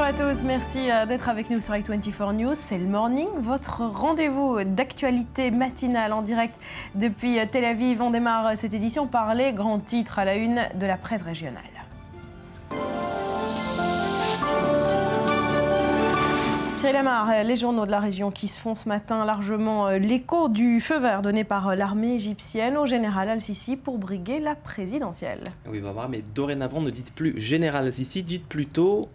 à tous, merci d'être avec nous sur i24 News. C'est le Morning, votre rendez-vous d'actualité matinale en direct depuis Tel Aviv. On démarre cette édition par les grands titres à la une de la presse régionale. Thierry Lamar, les journaux de la région qui se font ce matin largement l'écho du feu vert donné par l'armée égyptienne au général Al-Sisi pour briguer la présidentielle. Oui, Barbara, mais dorénavant, ne dites plus général Al-Sisi, dites plutôt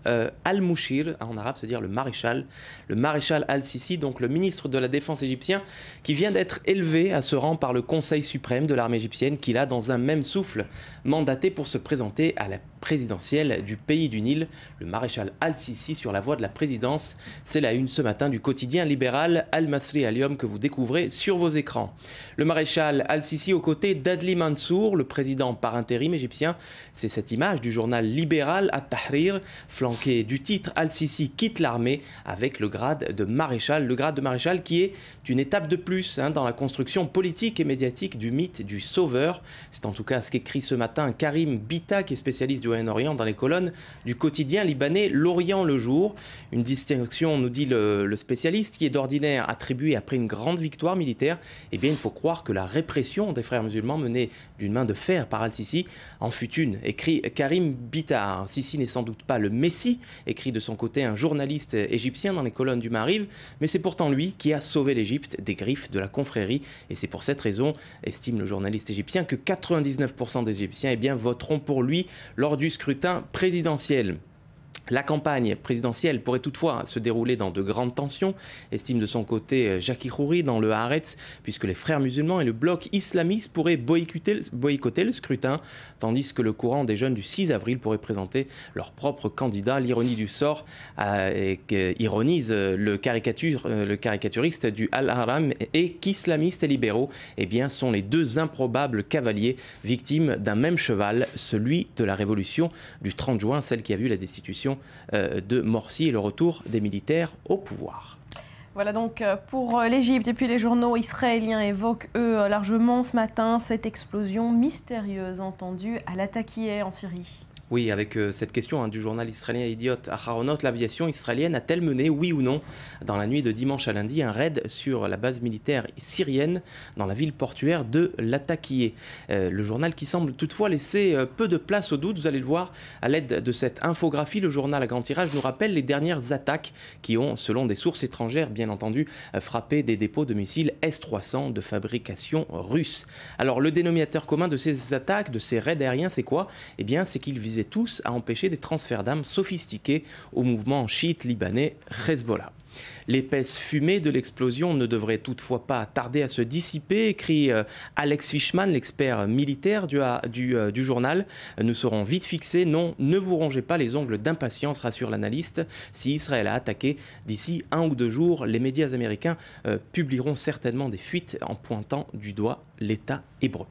Al-Mouchir, en arabe, c'est-à-dire le maréchal Al-Sisi, donc le ministre de la Défense égyptien, qui vient d'être élevé à ce rang par le Conseil suprême de l'armée égyptienne, qu'il a dans un même souffle mandaté pour se présenter à la présidentielle du pays du Nil. Le maréchal Al-Sisi sur la voie de la présidence, c'est la une ce matin du quotidien libéral Al-Masri Al-Yom que vous découvrez sur vos écrans. Le maréchal Al-Sisi aux côtés d'Adli Mansour, le président par intérim égyptien. C'est cette image du journal libéral At-Tahrir, flanqué du titre Al-Sisi quitte l'armée avec le grade de maréchal. Le grade de maréchal qui est une étape de plus dans la construction politique et médiatique du mythe du sauveur. C'est en tout cas ce qu'écrit ce matin Karim Bita, qui est spécialiste du Moyen-Orient, dans les colonnes du quotidien libanais L'Orient le jour. Une distinction, nous dit le spécialiste, qui est d'ordinaire attribuée après une grande victoire militaire. Eh bien, il faut croire que la répression des frères musulmans menée d'une main de fer par Al-Sisi en fut une, écrit Karim Bita. Al-Sisi n'est sans doute pas le Messie, écrit de son côté un journaliste égyptien dans les colonnes du Maariv, mais c'est pourtant lui qui a sauvé l'Égypte des griffes de la confrérie. Et c'est pour cette raison, estime le journaliste égyptien, que 99% des Égyptiens voteront pour lui lors du scrutin présidentiel. La campagne présidentielle pourrait toutefois se dérouler dans de grandes tensions, estime de son côté Jackie Khoury dans le Haaretz, puisque les frères musulmans et le bloc islamiste pourraient boycotter le scrutin, tandis que le courant des jeunes du 6 avril pourrait présenter leur propre candidat. L'ironie du sort ironise le caricaturiste du Al-Haram et qu'islamistes et libéraux sont les deux improbables cavaliers victimes d'un même cheval, celui de la révolution du 30 juin, celle qui a vu la destitution de Morsi et le retour des militaires au pouvoir. Voilà donc pour l'Égypte. Et puis les journaux israéliens évoquent, eux, largement ce matin cette explosion mystérieuse entendue à Latakia en Syrie. Oui, avec cette question du journal israélien Idiot Aharonot, l'aviation israélienne a-t-elle mené, oui ou non, dans la nuit de dimanche à lundi, un raid sur la base militaire syrienne dans la ville portuaire de Latakia. Le journal qui semble toutefois laisser peu de place au doute. Vous allez le voir à l'aide de cette infographie. Le journal à grand tirage nous rappelle les dernières attaques qui ont, selon des sources étrangères, bien entendu, frappé des dépôts de missiles S-300 de fabrication russe. Alors, le dénominateur commun de ces attaques, de ces raids aériens, c'est quoi? Eh bien, c'est qu'ils visaient tous à empêcher des transferts d'armes sophistiqués au mouvement chiite libanais Hezbollah. L'épaisse fumée de l'explosion ne devrait toutefois pas tarder à se dissiper, écrit Alex Fishman, l'expert militaire du journal. Nous serons vite fixés. Non, ne vous rongez pas les ongles d'impatience, rassure l'analyste. Si Israël a attaqué d'ici 1 ou 2 jours, les médias américains publieront certainement des fuites en pointant du doigt l'État hébreu.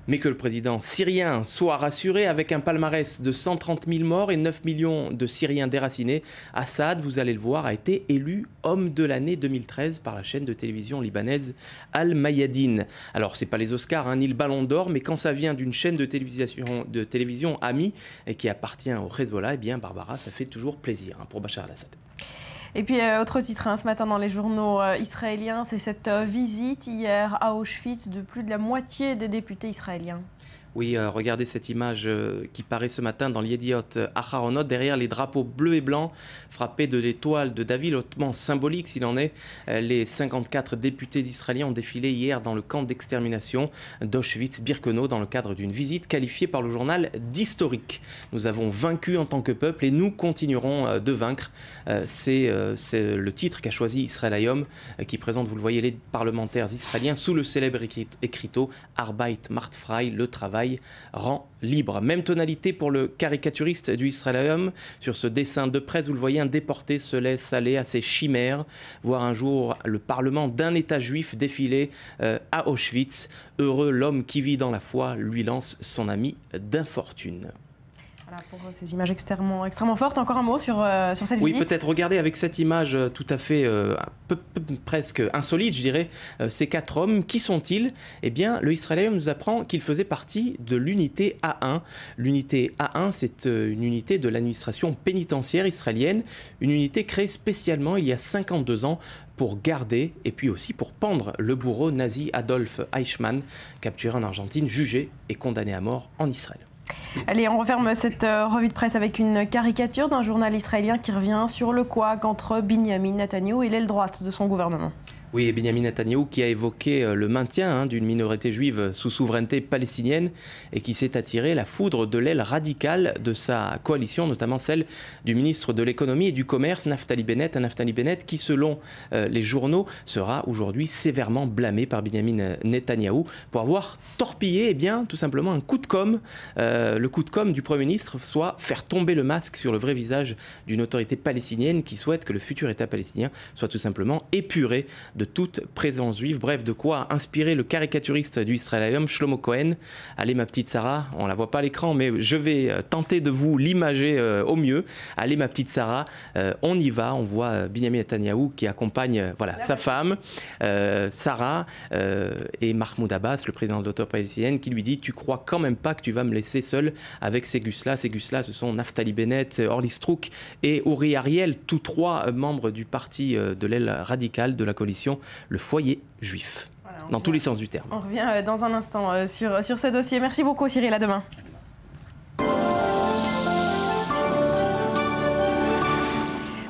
Mais que le président syrien soit rassuré, avec un palmarès de 130 000 morts et 9 millions de Syriens déracinés, Assad, vous allez le voir, a été élu homme de l'année 2013 par la chaîne de télévision libanaise Al-Mayadin. Alors, c'est pas les Oscars, ni le Ballon d'Or, mais quand ça vient d'une chaîne de télévision amie et qui appartient au Hezbollah, eh bien, Barbara, ça fait toujours plaisir pour Bachar al-Assad. Et puis, autre titre ce matin dans les journaux israéliens, c'est cette visite hier à Auschwitz de plus de la moitié des députés israéliens. Oui, regardez cette image qui paraît ce matin dans l'Yediot Aharonot, derrière les drapeaux bleus et blancs frappés de l'étoile de David, hautement symbolique s'il en est. Les 54 députés israéliens ont défilé hier dans le camp d'extermination d'Auschwitz-Birkenau dans le cadre d'une visite qualifiée par le journal d'historique. Nous avons vaincu en tant que peuple et nous continuerons de vaincre. C'est le titre qu'a choisi Israël Hayom, qui présente, vous le voyez, les parlementaires israéliens sous le célèbre écriteau Arbeit macht frei, le travail rend libre. Même tonalité pour le caricaturiste du Israël Hayom. Sur ce dessin de presse, vous le voyez, un déporté se laisse aller à ses chimères. Voir un jour le parlement d'un État juif défiler à Auschwitz. Heureux l'homme qui vit dans la foi, lui lance son ami d'infortune. Voilà, pour ces images extrêmement fortes. Encore un mot sur cette visite. Oui, peut-être regardez avec cette image tout à fait presque insolite, je dirais, ces 4 hommes. Qui sont-ils? Eh bien, le Israël nous apprend qu'ils faisaient partie de l'unité A1. L'unité A1, c'est une unité de l'administration pénitentiaire israélienne, une unité créée spécialement il y a 52 ans pour garder et puis aussi pour pendre le bourreau nazi Adolf Eichmann, capturé en Argentine, jugé et condamné à mort en Israël. Allez, on referme cette revue de presse avec une caricature d'un journal israélien qui revient sur le couac entre Binyamin Netanyahou et l'aile droite de son gouvernement. Oui, Benyamin Netanyahou qui a évoqué le maintien d'une minorité juive sous souveraineté palestinienne et qui s'est attiré la foudre de l'aile radicale de sa coalition, notamment celle du ministre de l'économie et du commerce, Naftali Bennett. Un Naftali Bennett qui, selon les journaux, sera aujourd'hui sévèrement blâmé par Benyamin Netanyahou pour avoir torpillé, tout simplement un coup de com'. Le coup de com' du Premier ministre, soit faire tomber le masque sur le vrai visage d'une autorité palestinienne qui souhaite que le futur État palestinien soit tout simplement épuré de toute présence juive. Bref, de quoi inspirer le caricaturiste du Israël, Shlomo Cohen. Allez ma petite Sarah, on la voit pas à l'écran, mais je vais tenter de vous l'imager au mieux. Allez ma petite Sarah, on y va. On voit Binyamin Netanyahou qui accompagne sa femme, Sarah, et Mahmoud Abbas, le président de l'autorité palestinienne, qui lui dit: tu crois quand même pas que tu vas me laisser seul avec ces gus-là. Ces gus-là, ce sont Naftali Bennett, Orly Strouk et Uri Ariel, tous 3 membres du parti de l'aile radicale de la coalition, le foyer juif, dans tous les sens du terme. On revient dans un instant sur ce dossier. Merci beaucoup Cyril, à demain.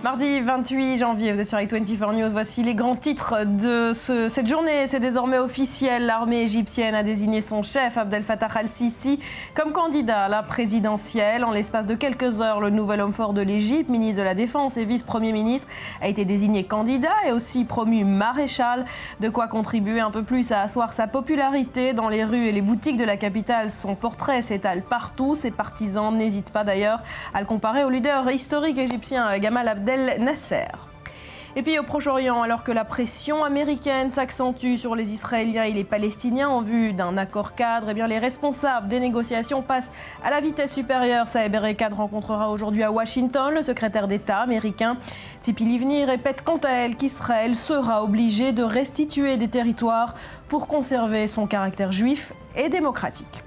Mardi 28 janvier, vous êtes sur i24 News. Voici les grands titres de cette journée. C'est désormais officiel. L'armée égyptienne a désigné son chef, Abdel Fattah al-Sisi, comme candidat à la présidentielle. En l'espace de quelques heures, le nouvel homme fort de l'Égypte, ministre de la Défense et vice-premier ministre, a été désigné candidat et aussi promu maréchal. De quoi contribuer un peu plus à asseoir sa popularité. Dans les rues et les boutiques de la capitale, son portrait s'étale partout. Ses partisans n'hésitent pas d'ailleurs à le comparer au leader historique égyptien Gamal Abdel Nasser. Et puis au Proche-Orient, alors que la pression américaine s'accentue sur les Israéliens et les Palestiniens en vue d'un accord cadre, les responsables des négociations passent à la vitesse supérieure. Saeb Erekat rencontrera aujourd'hui à Washington le secrétaire d'État américain. Tzipi Livni répète quant à elle qu'Israël sera obligé de restituer des territoires pour conserver son caractère juif et démocratique.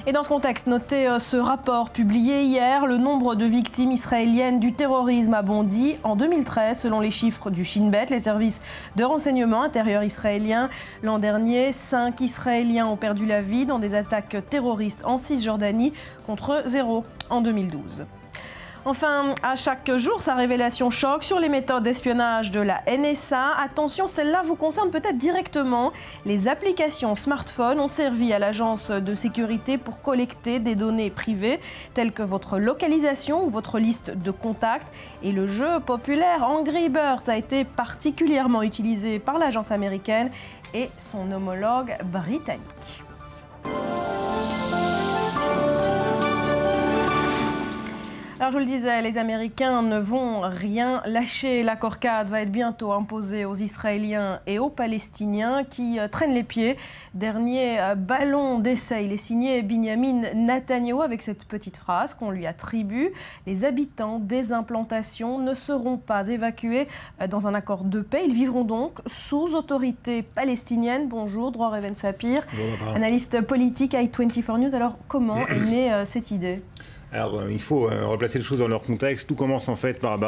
Et dans ce contexte, notez ce rapport publié hier. Le nombre de victimes israéliennes du terrorisme a bondi en 2013, selon les chiffres du Shin Bet, les services de renseignement intérieur israéliens. L'an dernier, 5 Israéliens ont perdu la vie dans des attaques terroristes en Cisjordanie, contre 0 en 2012. Enfin, à chaque jour, sa révélation choque sur les méthodes d'espionnage de la NSA. Attention, celle-là vous concerne peut-être directement. Les applications smartphone ont servi à l'agence de sécurité pour collecter des données privées, telles que votre localisation ou votre liste de contacts. Et le jeu populaire Angry Birds a été particulièrement utilisé par l'agence américaine et son homologue britannique. Alors je vous le disais, les Américains ne vont rien lâcher. L'accord cadre va être bientôt imposé aux Israéliens et aux Palestiniens qui traînent les pieds. Dernier ballon d'essai, il est signé Binyamin Netanyahou avec cette petite phrase qu'on lui attribue: les habitants des implantations ne seront pas évacués dans un accord de paix. Ils vivront donc sous autorité palestinienne. Bonjour, Dror Even Sapir, analyste politique à i24 News. Alors comment est née cette idée ? Alors, il faut replacer les choses dans leur contexte. Tout commence en fait par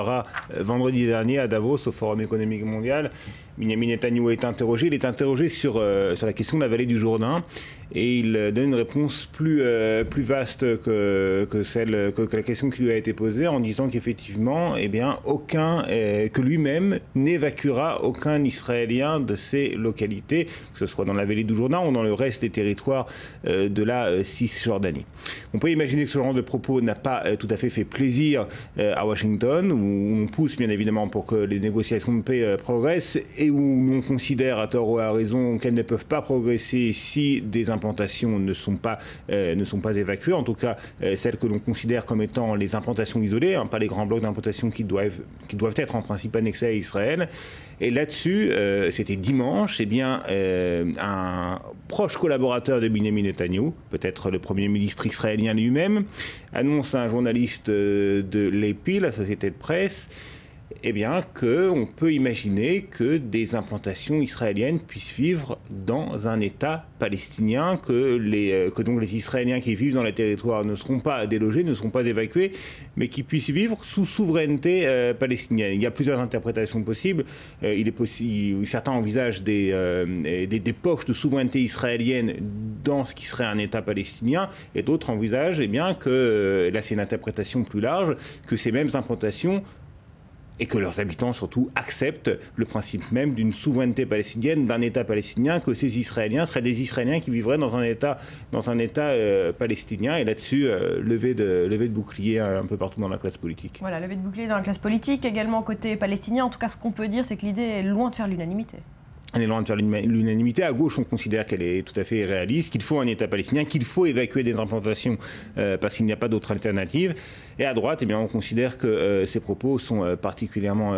vendredi dernier à Davos, au Forum économique mondial. Binyamin Netanyahou est interrogé. Il est interrogé sur la question de la vallée du Jourdain. Et il donne une réponse plus vaste que la question qui lui a été posée, en disant qu'effectivement, que lui-même n'évacuera aucun Israélien de ces localités, que ce soit dans la vallée du Jourdain ou dans le reste des territoires de la Cisjordanie. On peut imaginer que ce genre de propos n'a pas tout à fait plaisir à Washington, où on pousse bien évidemment pour que les négociations de paix progressent, et où on considère à tort ou à raison qu'elles ne peuvent pas progresser si des implantations ne sont pas évacuées, en tout cas celles que l'on considère comme étant les implantations isolées, pas les grands blocs d'implantations qui doivent être en principe annexés à Israël. Et là-dessus, c'était dimanche, eh bien, un proche collaborateur de Benjamin Netanyahou, peut-être le Premier ministre israélien lui-même, annonce à un journaliste de l'AP, la société de presse, eh bien, qu'on peut imaginer que des implantations israéliennes puissent vivre dans un État palestinien, que donc les Israéliens qui vivent dans les territoires ne seront pas délogés, ne seront pas évacués, mais qui puissent vivre sous souveraineté palestinienne. Il y a plusieurs interprétations possibles. Certains envisagent des poches de souveraineté israélienne dans ce qui serait un État palestinien, et d'autres envisagent, eh bien, que, là c'est une interprétation plus large, que ces mêmes implantations et que leurs habitants surtout acceptent le principe même d'une souveraineté palestinienne, d'un État palestinien, que ces Israéliens seraient des Israéliens qui vivraient dans un État palestinien. Et là-dessus, levée de bouclier un peu partout dans la classe politique. Voilà, levée de bouclier dans la classe politique, également côté palestinien. En tout cas, ce qu'on peut dire, c'est que l'idée est loin de faire l'unanimité. Elle est loin de faire l'unanimité. À gauche, on considère qu'elle est tout à fait réaliste, qu'il faut un État palestinien, qu'il faut évacuer des implantations parce qu'il n'y a pas d'autre alternative. Et à droite, eh bien, on considère que ces propos sont particulièrement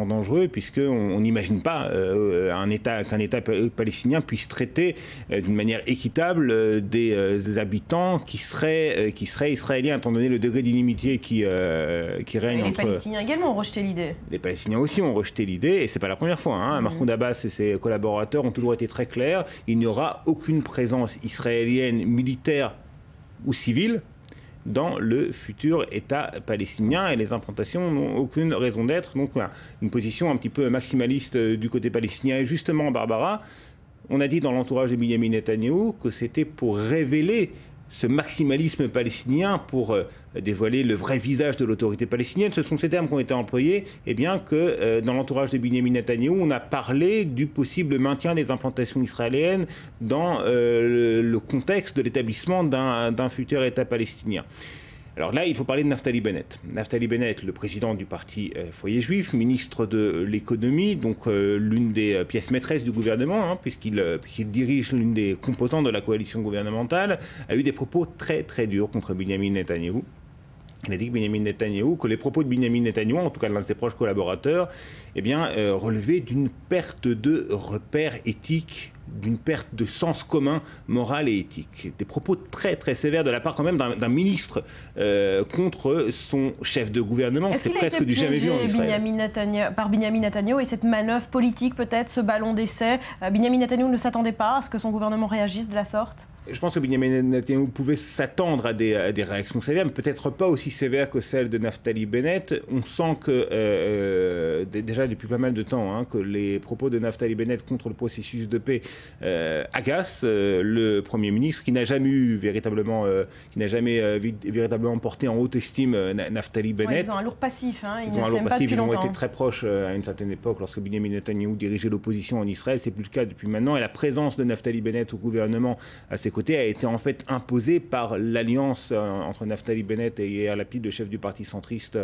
dangereux, puisqu'on n'imagine pas qu'un État palestinien puisse traiter d'une manière équitable des habitants qui seraient israéliens, étant donné le degré d'inimitié qui règne entre... Les Palestiniens également ont rejeté l'idée. Les Palestiniens aussi ont rejeté l'idée, et c'est pas la première fois. Mahmoud Abbas et ses collaborateurs ont toujours été très clairs. Il n'y aura aucune présence israélienne, militaire ou civile dans le futur État palestinien, et les implantations n'ont aucune raison d'être. Donc une position un petit peu maximaliste du côté palestinien. Et justement, Barbara, on a dit dans l'entourage de Benjamin Netanyahou que c'était pour révéler ce maximalisme palestinien, pour dévoiler le vrai visage de l'autorité palestinienne. Ce sont ces termes qui ont été employés, et bien que dans l'entourage de Benjamin Netanyahou, on a parlé du possible maintien des implantations israéliennes dans le contexte de l'établissement d'un futur État palestinien. Alors là, il faut parler de Naftali Bennett. Naftali Bennett, le président du parti Foyer Juif, ministre de l'économie, donc l'une des pièces maîtresses du gouvernement, puisqu'il dirige l'une des composantes de la coalition gouvernementale, a eu des propos très très durs contre Benjamin Netanyahou. Il a dit que les propos de Benjamin Netanyahou, en tout cas l'un de ses proches collaborateurs, eh bien, relevaient d'une perte de repères éthiques, d'une perte de sens commun moral et éthique. Des propos très très sévères de la part quand même d'un ministre contre son chef de gouvernement. C'est presque du jamais vu en Israël. Par Benjamin Netanyahou, et cette manœuvre politique peut-être, ce ballon d'essai, Benjamin Netanyahou ne s'attendait pas à ce que son gouvernement réagisse de la sorte? Je pense que Benjamin Netanyahou pouvait s'attendre à des réactions sévères, mais peut-être pas aussi sévères que celles de Naftali Bennett. On sent que, déjà depuis pas mal de temps, que les propos de Naftali Bennett contre le processus de paix agacent le Premier ministre, qui n'a jamais véritablement porté en haute estime Naftali Bennett. Ouais, ils ont un lourd passif. Ils ont un lourd passif, ils ont été très proches à une certaine époque, lorsque Benjamin Netanyahou dirigeait l'opposition en Israël. C'est plus le cas depuis maintenant. Et la présence de Naftali Bennett au gouvernement à ses côté a été en fait imposée par l'alliance entre Naftali Bennett et Yair Lapid, le chef du parti centriste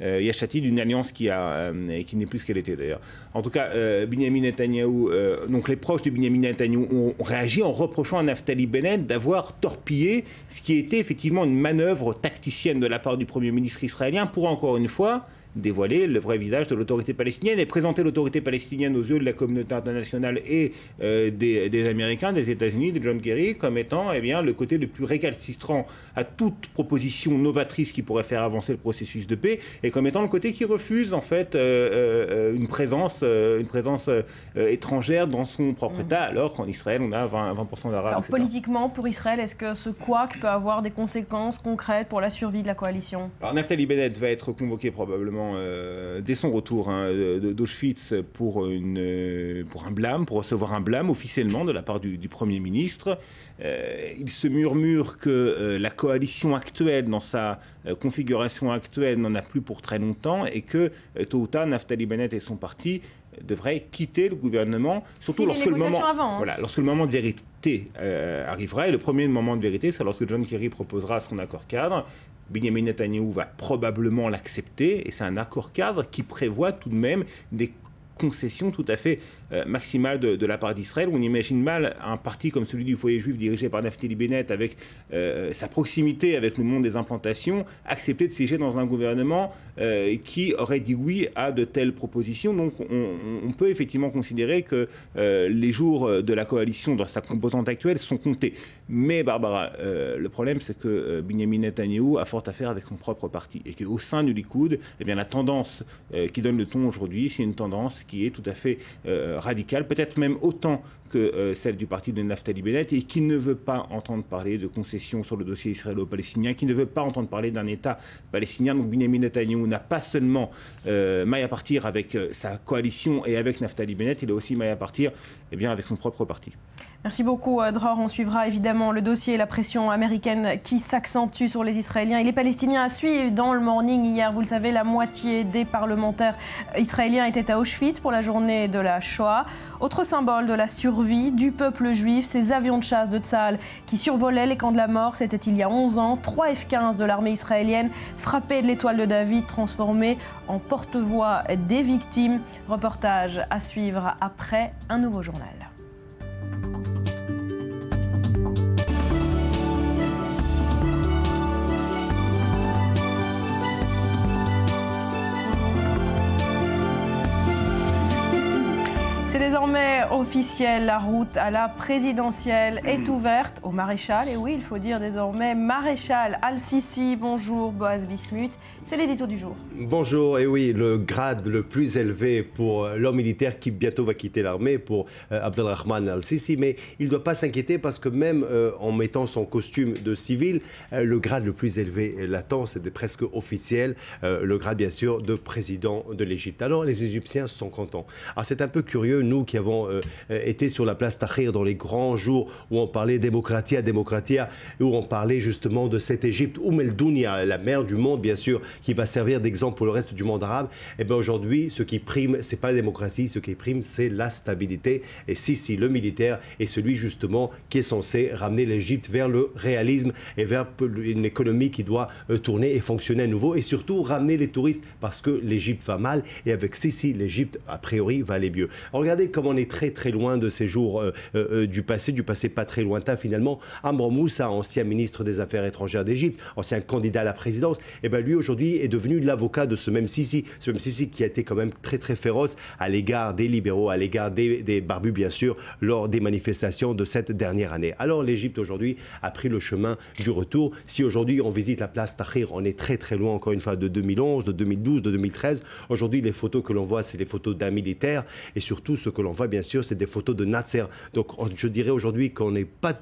Yesh Atid, une alliance qui n'est plus ce qu'elle était d'ailleurs. En tout cas, Benjamin Netanyahou, donc les proches de Benjamin Netanyahou ont réagi en reprochant à Naftali Bennett d'avoir torpillé ce qui était effectivement une manœuvre tacticienne de la part du Premier ministre israélien pour encore une fois dévoiler le vrai visage de l'autorité palestinienne et présenter l'autorité palestinienne aux yeux de la communauté internationale et des Américains, des États-Unis, de John Kerry, comme étant le côté le plus récalcitrant à toute proposition novatrice qui pourrait faire avancer le processus de paix, et comme étant le côté qui refuse en fait une présence étrangère dans son propre État, alors qu'en Israël on a 20% d'Arabes. Alors politiquement, pour Israël, est-ce que ce couac peut avoir des conséquences concrètes pour la survie de la coalition? Alors Naftali Bennett va être convoqué probablement dès son retour d'Auschwitz pour un blâme, pour recevoir un blâme officiellement de la part du Premier ministre. Il se murmure que la coalition actuelle, dans sa configuration actuelle, n'en a plus pour très longtemps, et que tôt ou tard, Naftali Bennett et son parti devraient quitter le gouvernement, surtout lorsque le moment de vérité arrivera. Et le premier moment de vérité, c'est lorsque John Kerry proposera son accord cadre. Benjamin Netanyahou va probablement l'accepter, et c'est un accord cadre qui prévoit tout de même des concession tout à fait maximale de la part d'Israël. On imagine mal un parti comme celui du foyer juif dirigé par Naftali Bennett avec sa proximité avec le monde des implantations accepter de siéger dans un gouvernement qui aurait dit oui à de telles propositions. Donc on peut effectivement considérer que les jours de la coalition dans sa composante actuelle sont comptés. Mais Barbara, le problème c'est que Benjamin Netanyahou a fort à faire avec son propre parti et qu'au sein du Likoud, eh bien, la tendance qui donne le ton aujourd'hui, c'est une tendance qui est tout à fait radicale, peut-être même autant que celle du parti de Naftali Bennett, et qui ne veut pas entendre parler de concessions sur le dossier israélo-palestinien, qui ne veut pas entendre parler d'un État palestinien. Donc Benjamin Netanyahou n'a pas seulement maille à partir avec sa coalition et avec Naftali Bennett, il a aussi maille à partir avec son propre parti. Merci beaucoup, Dror. On suivra évidemment le dossier et la pression américaine qui s'accentue sur les Israéliens et les Palestiniens à suivre. Dans le morning hier, vous le savez, la moitié des parlementaires israéliens étaient à Auschwitz pour la journée de la Shoah. Autre symbole de la survie du peuple juif, ces avions de chasse de Tsahal qui survolaient les camps de la mort. C'était il y a 11 ans. 3 F-15 de l'armée israélienne frappés de l'étoile de David, transformés en porte-voix des victimes. Reportage à suivre après un nouveau journal. C'est désormais officiel, la route à la présidentielle est ouverte au maréchal. Et oui, il faut dire désormais maréchal Al-Sisi. Bonjour Boaz Bismuth, c'est l'édito du jour. Bonjour, et oui, le grade le plus élevé pour l'homme militaire qui bientôt va quitter l'armée, pour Abdelrahman Al-Sisi. Mais il ne doit pas s'inquiéter parce que même en mettant son costume de civil, le grade le plus élevé l'attend, c'est presque officiel, le grade bien sûr de président de l'Égypte. Alors les Égyptiens sont contents. Alors c'est un peu curieux, nous qui avons été sur la place Tahrir dans les grands jours où on parlait démocratie, où on parlait justement de cette Égypte, El Dunya, la mère du monde bien sûr, qui va servir d'exemple pour le reste du monde arabe. Et bien aujourd'hui, ce qui prime, c'est pas la démocratie, ce qui prime, c'est la stabilité. Et Sisi, le militaire, est celui justement qui est censé ramener l'Égypte vers le réalisme et vers une économie qui doit tourner et fonctionner à nouveau, et surtout ramener les touristes parce que l'Égypte va mal, et avec Sisi, l'Égypte a priori va aller mieux. Regardez comme on est très très loin de ces jours du passé pas très lointain finalement. Amr Moussa, ancien ministre des Affaires étrangères d'Égypte, ancien candidat à la présidence, et ben lui aujourd'hui est devenu l'avocat de ce même Sisi qui a été quand même très très féroce à l'égard des libéraux, à l'égard des barbus bien sûr, lors des manifestations de cette dernière année. Alors l'Égypte aujourd'hui a pris le chemin du retour. Si aujourd'hui on visite la place Tahrir, on est très très loin encore une fois de 2011, de 2012, de 2013. Aujourd'hui les photos que l'on voit, c'est les photos d'un militaire, et surtout ce que l'on voit bien sûr, c'est des photos de Nasser. Donc je dirais aujourd'hui qu'on n'est pas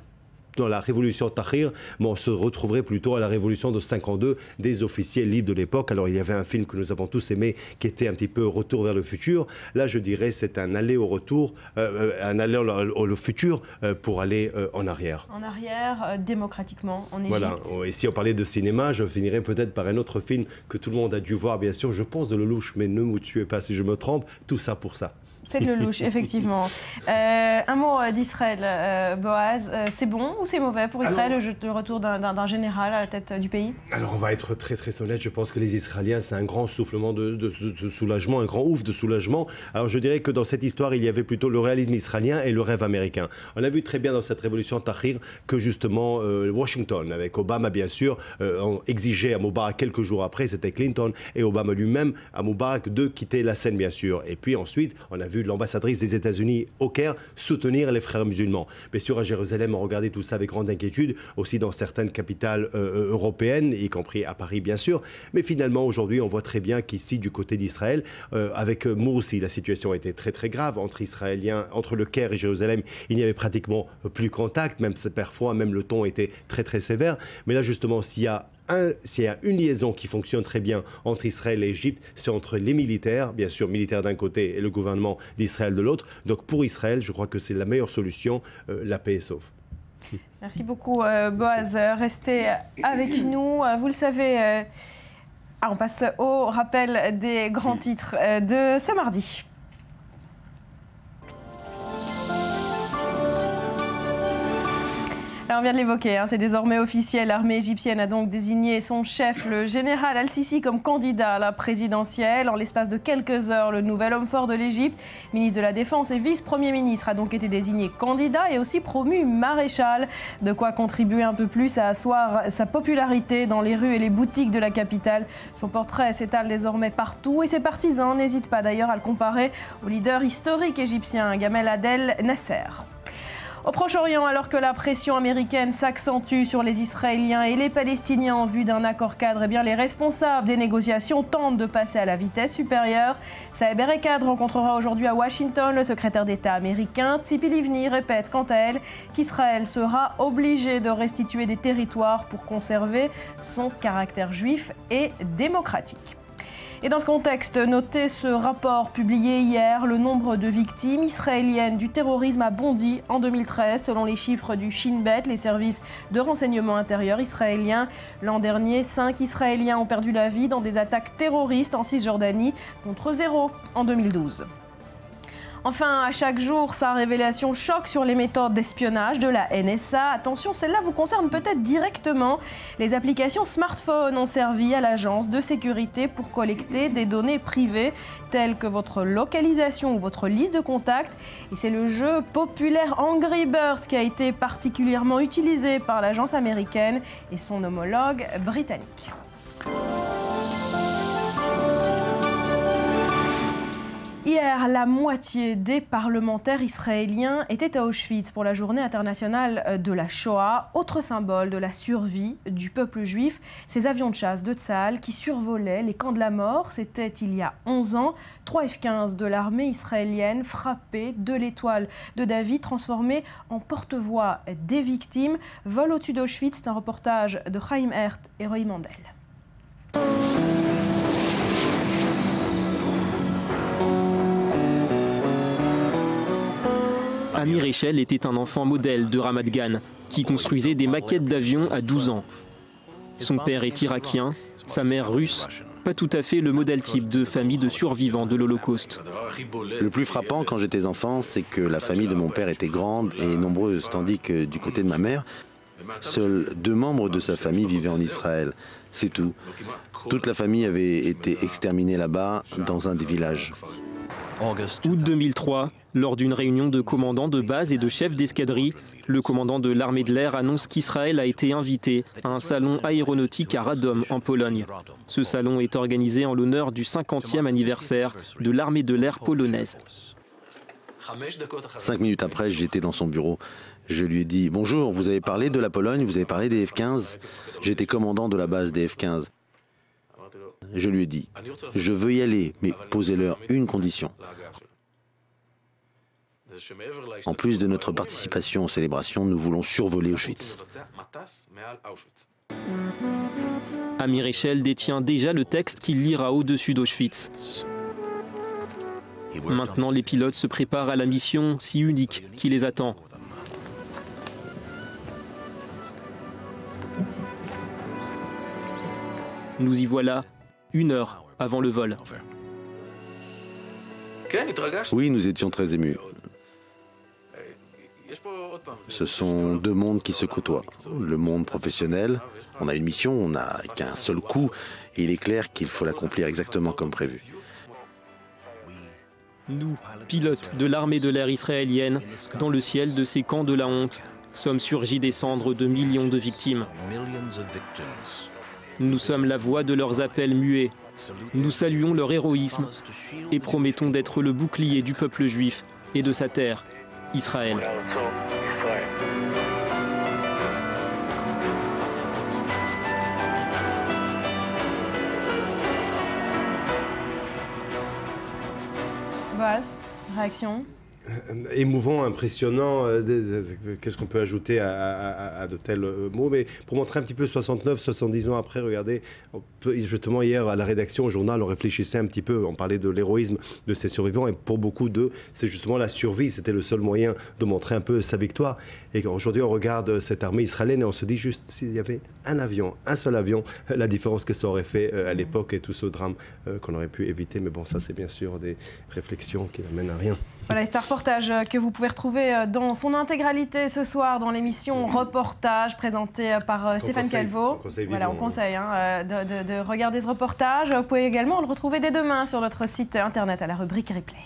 dans la révolution Tahrir, mais on se retrouverait plutôt à la révolution de 52 des officiers libres de l'époque. Alors il y avait un film que nous avons tous aimé qui était un petit peu Retour vers le futur. Là je dirais c'est un aller au retour, un aller au futur pour aller en arrière. En arrière, démocratiquement, en Égypte. Voilà, et si on parlait de cinéma, je finirais peut-être par un autre film que tout le monde a dû voir bien sûr, je pense de Lelouch, mais ne me tuez pas si je me trompe, Tout ça pour ça. C'est de Lelouch, effectivement. Un mot d'Israël, Boaz. C'est bon ou c'est mauvais pour Israël le retour d'un général à la tête du pays? Alors on va être très très honnête, je pense que les Israéliens, c'est un grand soufflement de soulagement, un grand ouf de soulagement. Alors je dirais que dans cette histoire, il y avait plutôt le réalisme israélien et le rêve américain. On a vu très bien dans cette révolution Tahrir que justement Washington, avec Obama bien sûr, ont exigé à Moubarak quelques jours après, c'était Clinton et Obama lui-même, à Moubarak de quitter la scène bien sûr. Et puis ensuite, on a vu l'ambassadrice des États-Unis au Caire soutenir les frères musulmans. Bien sûr, à Jérusalem, on regardait tout ça avec grande inquiétude, aussi dans certaines capitales européennes, y compris à Paris, bien sûr. Mais finalement, aujourd'hui, on voit très bien qu'ici, du côté d'Israël, avec Morsi, la situation était très très grave entre Israéliens, entre le Caire et Jérusalem. Il n'y avait pratiquement plus contact, même parfois, même le ton était très très sévère. Mais là, justement, s'il y a une liaison qui fonctionne très bien entre Israël et l'Égypte, c'est entre les militaires, bien sûr militaires d'un côté et le gouvernement d'Israël de l'autre. Donc pour Israël, je crois que c'est la meilleure solution, la paix est sauve. Merci beaucoup Boaz, restez avec nous. Vous le savez, on passe au rappel des grands titres de ce mardi. on vient de l'évoquer, c'est désormais officiel. L'armée égyptienne a donc désigné son chef, le général Al-Sisi, comme candidat à la présidentielle. En l'espace de quelques heures, le nouvel homme fort de l'Égypte, ministre de la Défense et vice-premier ministre, a donc été désigné candidat et aussi promu maréchal. De quoi contribuer un peu plus à asseoir sa popularité dans les rues et les boutiques de la capitale. Son portrait s'étale désormais partout et ses partisans n'hésitent pas d'ailleurs à le comparer au leader historique égyptien, Gamal Abdel Nasser. Au Proche-Orient, alors que la pression américaine s'accentue sur les Israéliens et les Palestiniens en vue d'un accord cadre, les responsables des négociations tentent de passer à la vitesse supérieure. Saeb Erekat rencontrera aujourd'hui à Washington le secrétaire d'État américain. Tzipi Livni répète quant à elle qu'Israël sera obligé de restituer des territoires pour conserver son caractère juif et démocratique. Et dans ce contexte, notez ce rapport publié hier. Le nombre de victimes israéliennes du terrorisme a bondi en 2013, selon les chiffres du Shin Bet, les services de renseignement intérieur israéliens. L'an dernier, 5 Israéliens ont perdu la vie dans des attaques terroristes en Cisjordanie, contre 0 en 2012. Enfin, à chaque jour, sa révélation choque sur les méthodes d'espionnage de la NSA. Attention, celle-là vous concerne peut-être directement. Les applications smartphone ont servi à l'agence de sécurité pour collecter des données privées telles que votre localisation ou votre liste de contacts. Et c'est le jeu populaire Angry Birds qui a été particulièrement utilisé par l'agence américaine et son homologue britannique. Hier, la moitié des parlementaires israéliens étaient à Auschwitz pour la journée internationale de la Shoah, autre symbole de la survie du peuple juif. Ces avions de chasse de Tsahal qui survolaient les camps de la mort, c'était il y a 11 ans. 3 F-15 de l'armée israélienne frappés de l'étoile de David, transformés en porte-voix des victimes. Vol au-dessus d'Auschwitz, c'est un reportage de Chaim Hert et Roy Mandel. Amir Echel était un enfant modèle de Ramat Gan, qui construisait des maquettes d'avions à 12 ans. Son père est irakien, sa mère russe, pas tout à fait le modèle type de famille de survivants de l'Holocauste. Le plus frappant quand j'étais enfant, c'est que la famille de mon père était grande et nombreuse, tandis que du côté de ma mère, seuls 2 membres de sa famille vivaient en Israël. C'est tout. Toute la famille avait été exterminée là-bas, dans un des villages. Août 2003, lors d'une réunion de commandants de base et de chefs d'escadrie, le commandant de l'armée de l'air annonce qu'Israël a été invité à un salon aéronautique à Radom, en Pologne. Ce salon est organisé en l'honneur du 50e anniversaire de l'armée de l'air polonaise. 5 minutes après, j'étais dans son bureau. Je lui ai dit « Bonjour, vous avez parlé de la Pologne, vous avez parlé des F-15 ?» J'étais commandant de la base des F-15. Je lui ai dit « Je veux y aller, mais posez-leur une condition. En plus de notre participation aux célébrations, nous voulons survoler Auschwitz. » Amir Echel détient déjà le texte qu'il lira au-dessus d'Auschwitz. Maintenant, les pilotes se préparent à la mission si unique qui les attend. Nous y voilà, 1 heure avant le vol. Oui, nous étions très émus. Ce sont 2 mondes qui se côtoient. Le monde professionnel, on a une mission, on n'a qu'un seul coup, et il est clair qu'il faut l'accomplir exactement comme prévu. Nous, pilotes de l'armée de l'air israélienne, dans le ciel de ces camps de la honte, sommes surgis des cendres de millions de victimes. Nous sommes la voix de leurs appels muets. Nous saluons leur héroïsme et promettons d'être le bouclier du peuple juif et de sa terre, Israël. Bas, réaction? Émouvant, impressionnant, qu'est-ce qu'on peut ajouter à de tels mots, mais pour montrer un petit peu 69, 70 ans après, regardez, justement hier à la rédaction, au journal, on réfléchissait un petit peu, on parlait de l'héroïsme de ces survivants, et pour beaucoup d'eux, c'est justement la survie, c'était le seul moyen de montrer un peu sa victoire. Et aujourd'hui, on regarde cette armée israélienne et on se dit juste s'il y avait un avion, un seul avion, la différence que ça aurait fait à l'époque et tout ce drame qu'on aurait pu éviter. Mais bon, ça c'est bien sûr des réflexions qui n'amènent à rien. Voilà, reportage que vous pouvez retrouver dans son intégralité ce soir dans l'émission Reportage présentée par Stéphane Calvo. Voilà, on conseille de regarder ce reportage. Vous pouvez également le retrouver dès demain sur notre site internet à la rubrique Replay.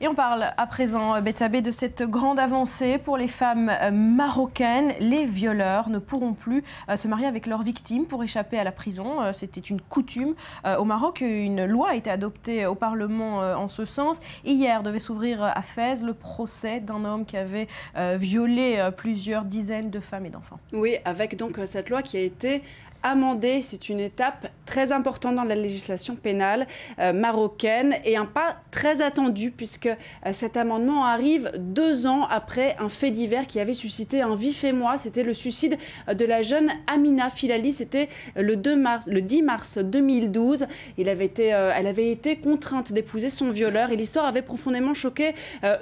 Et on parle à présent, Betsabé, de cette grande avancée pour les femmes marocaines. Les violeurs ne pourront plus se marier avec leurs victimes pour échapper à la prison. C'était une coutume au Maroc. Une loi a été adoptée au Parlement en ce sens. Hier devait s'ouvrir à Fès le procès d'un homme qui avait violé plusieurs dizaines de femmes et d'enfants. Oui, avec donc cette loi qui a été amendée. C'est une étape très importante dans la législation pénale marocaine et un pas très attendu puisque cet amendement arrive 2 ans après un fait divers qui avait suscité un vif émoi. C'était le suicide de la jeune Amina Filali. C'était le 10 mars 2012. Elle avait été contrainte d'épouser son violeur et l'histoire avait profondément choqué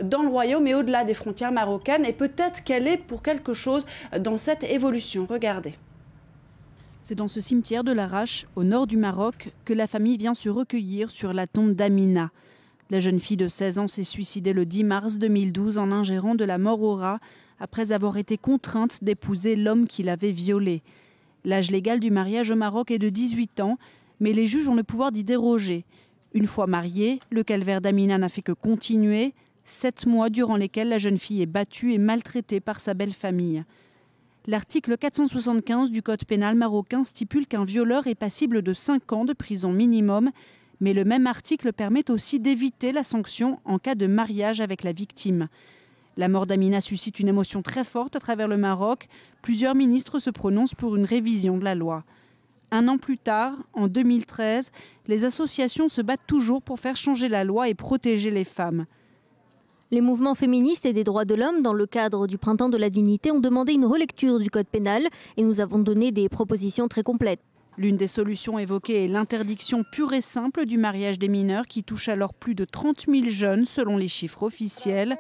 dans le royaume et au-delà des frontières marocaines. Et peut-être qu'elle est pour quelque chose dans cette évolution. Regardez. C'est dans ce cimetière de l'Arrache, au nord du Maroc, que la famille vient se recueillir sur la tombe d'Amina. La jeune fille de 16 ans s'est suicidée le 10 mars 2012 en ingérant de la mort au rat après avoir été contrainte d'épouser l'homme qui l'avait violée. L'âge légal du mariage au Maroc est de 18 ans, mais les juges ont le pouvoir d'y déroger. Une fois mariée, le calvaire d'Amina n'a fait que continuer, 7 mois durant lesquels la jeune fille est battue et maltraitée par sa belle famille. L'article 475 du Code pénal marocain stipule qu'un violeur est passible de 5 ans de prison minimum, mais le même article permet aussi d'éviter la sanction en cas de mariage avec la victime. La mort d'Amina suscite une émotion très forte à travers le Maroc. Plusieurs ministres se prononcent pour une révision de la loi. 1 an plus tard, en 2013, les associations se battent toujours pour faire changer la loi et protéger les femmes. Les mouvements féministes et des droits de l'homme, dans le cadre du Printemps de la dignité, ont demandé une relecture du Code pénal et nous avons donné des propositions très complètes. L'une des solutions évoquées est l'interdiction pure et simple du mariage des mineurs qui touche alors plus de 30 000 jeunes selon les chiffres officiels.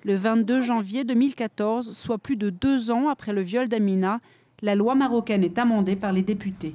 Le 22 janvier 2014, soit plus de 2 ans après le viol d'Amina, la loi marocaine est amendée par les députés.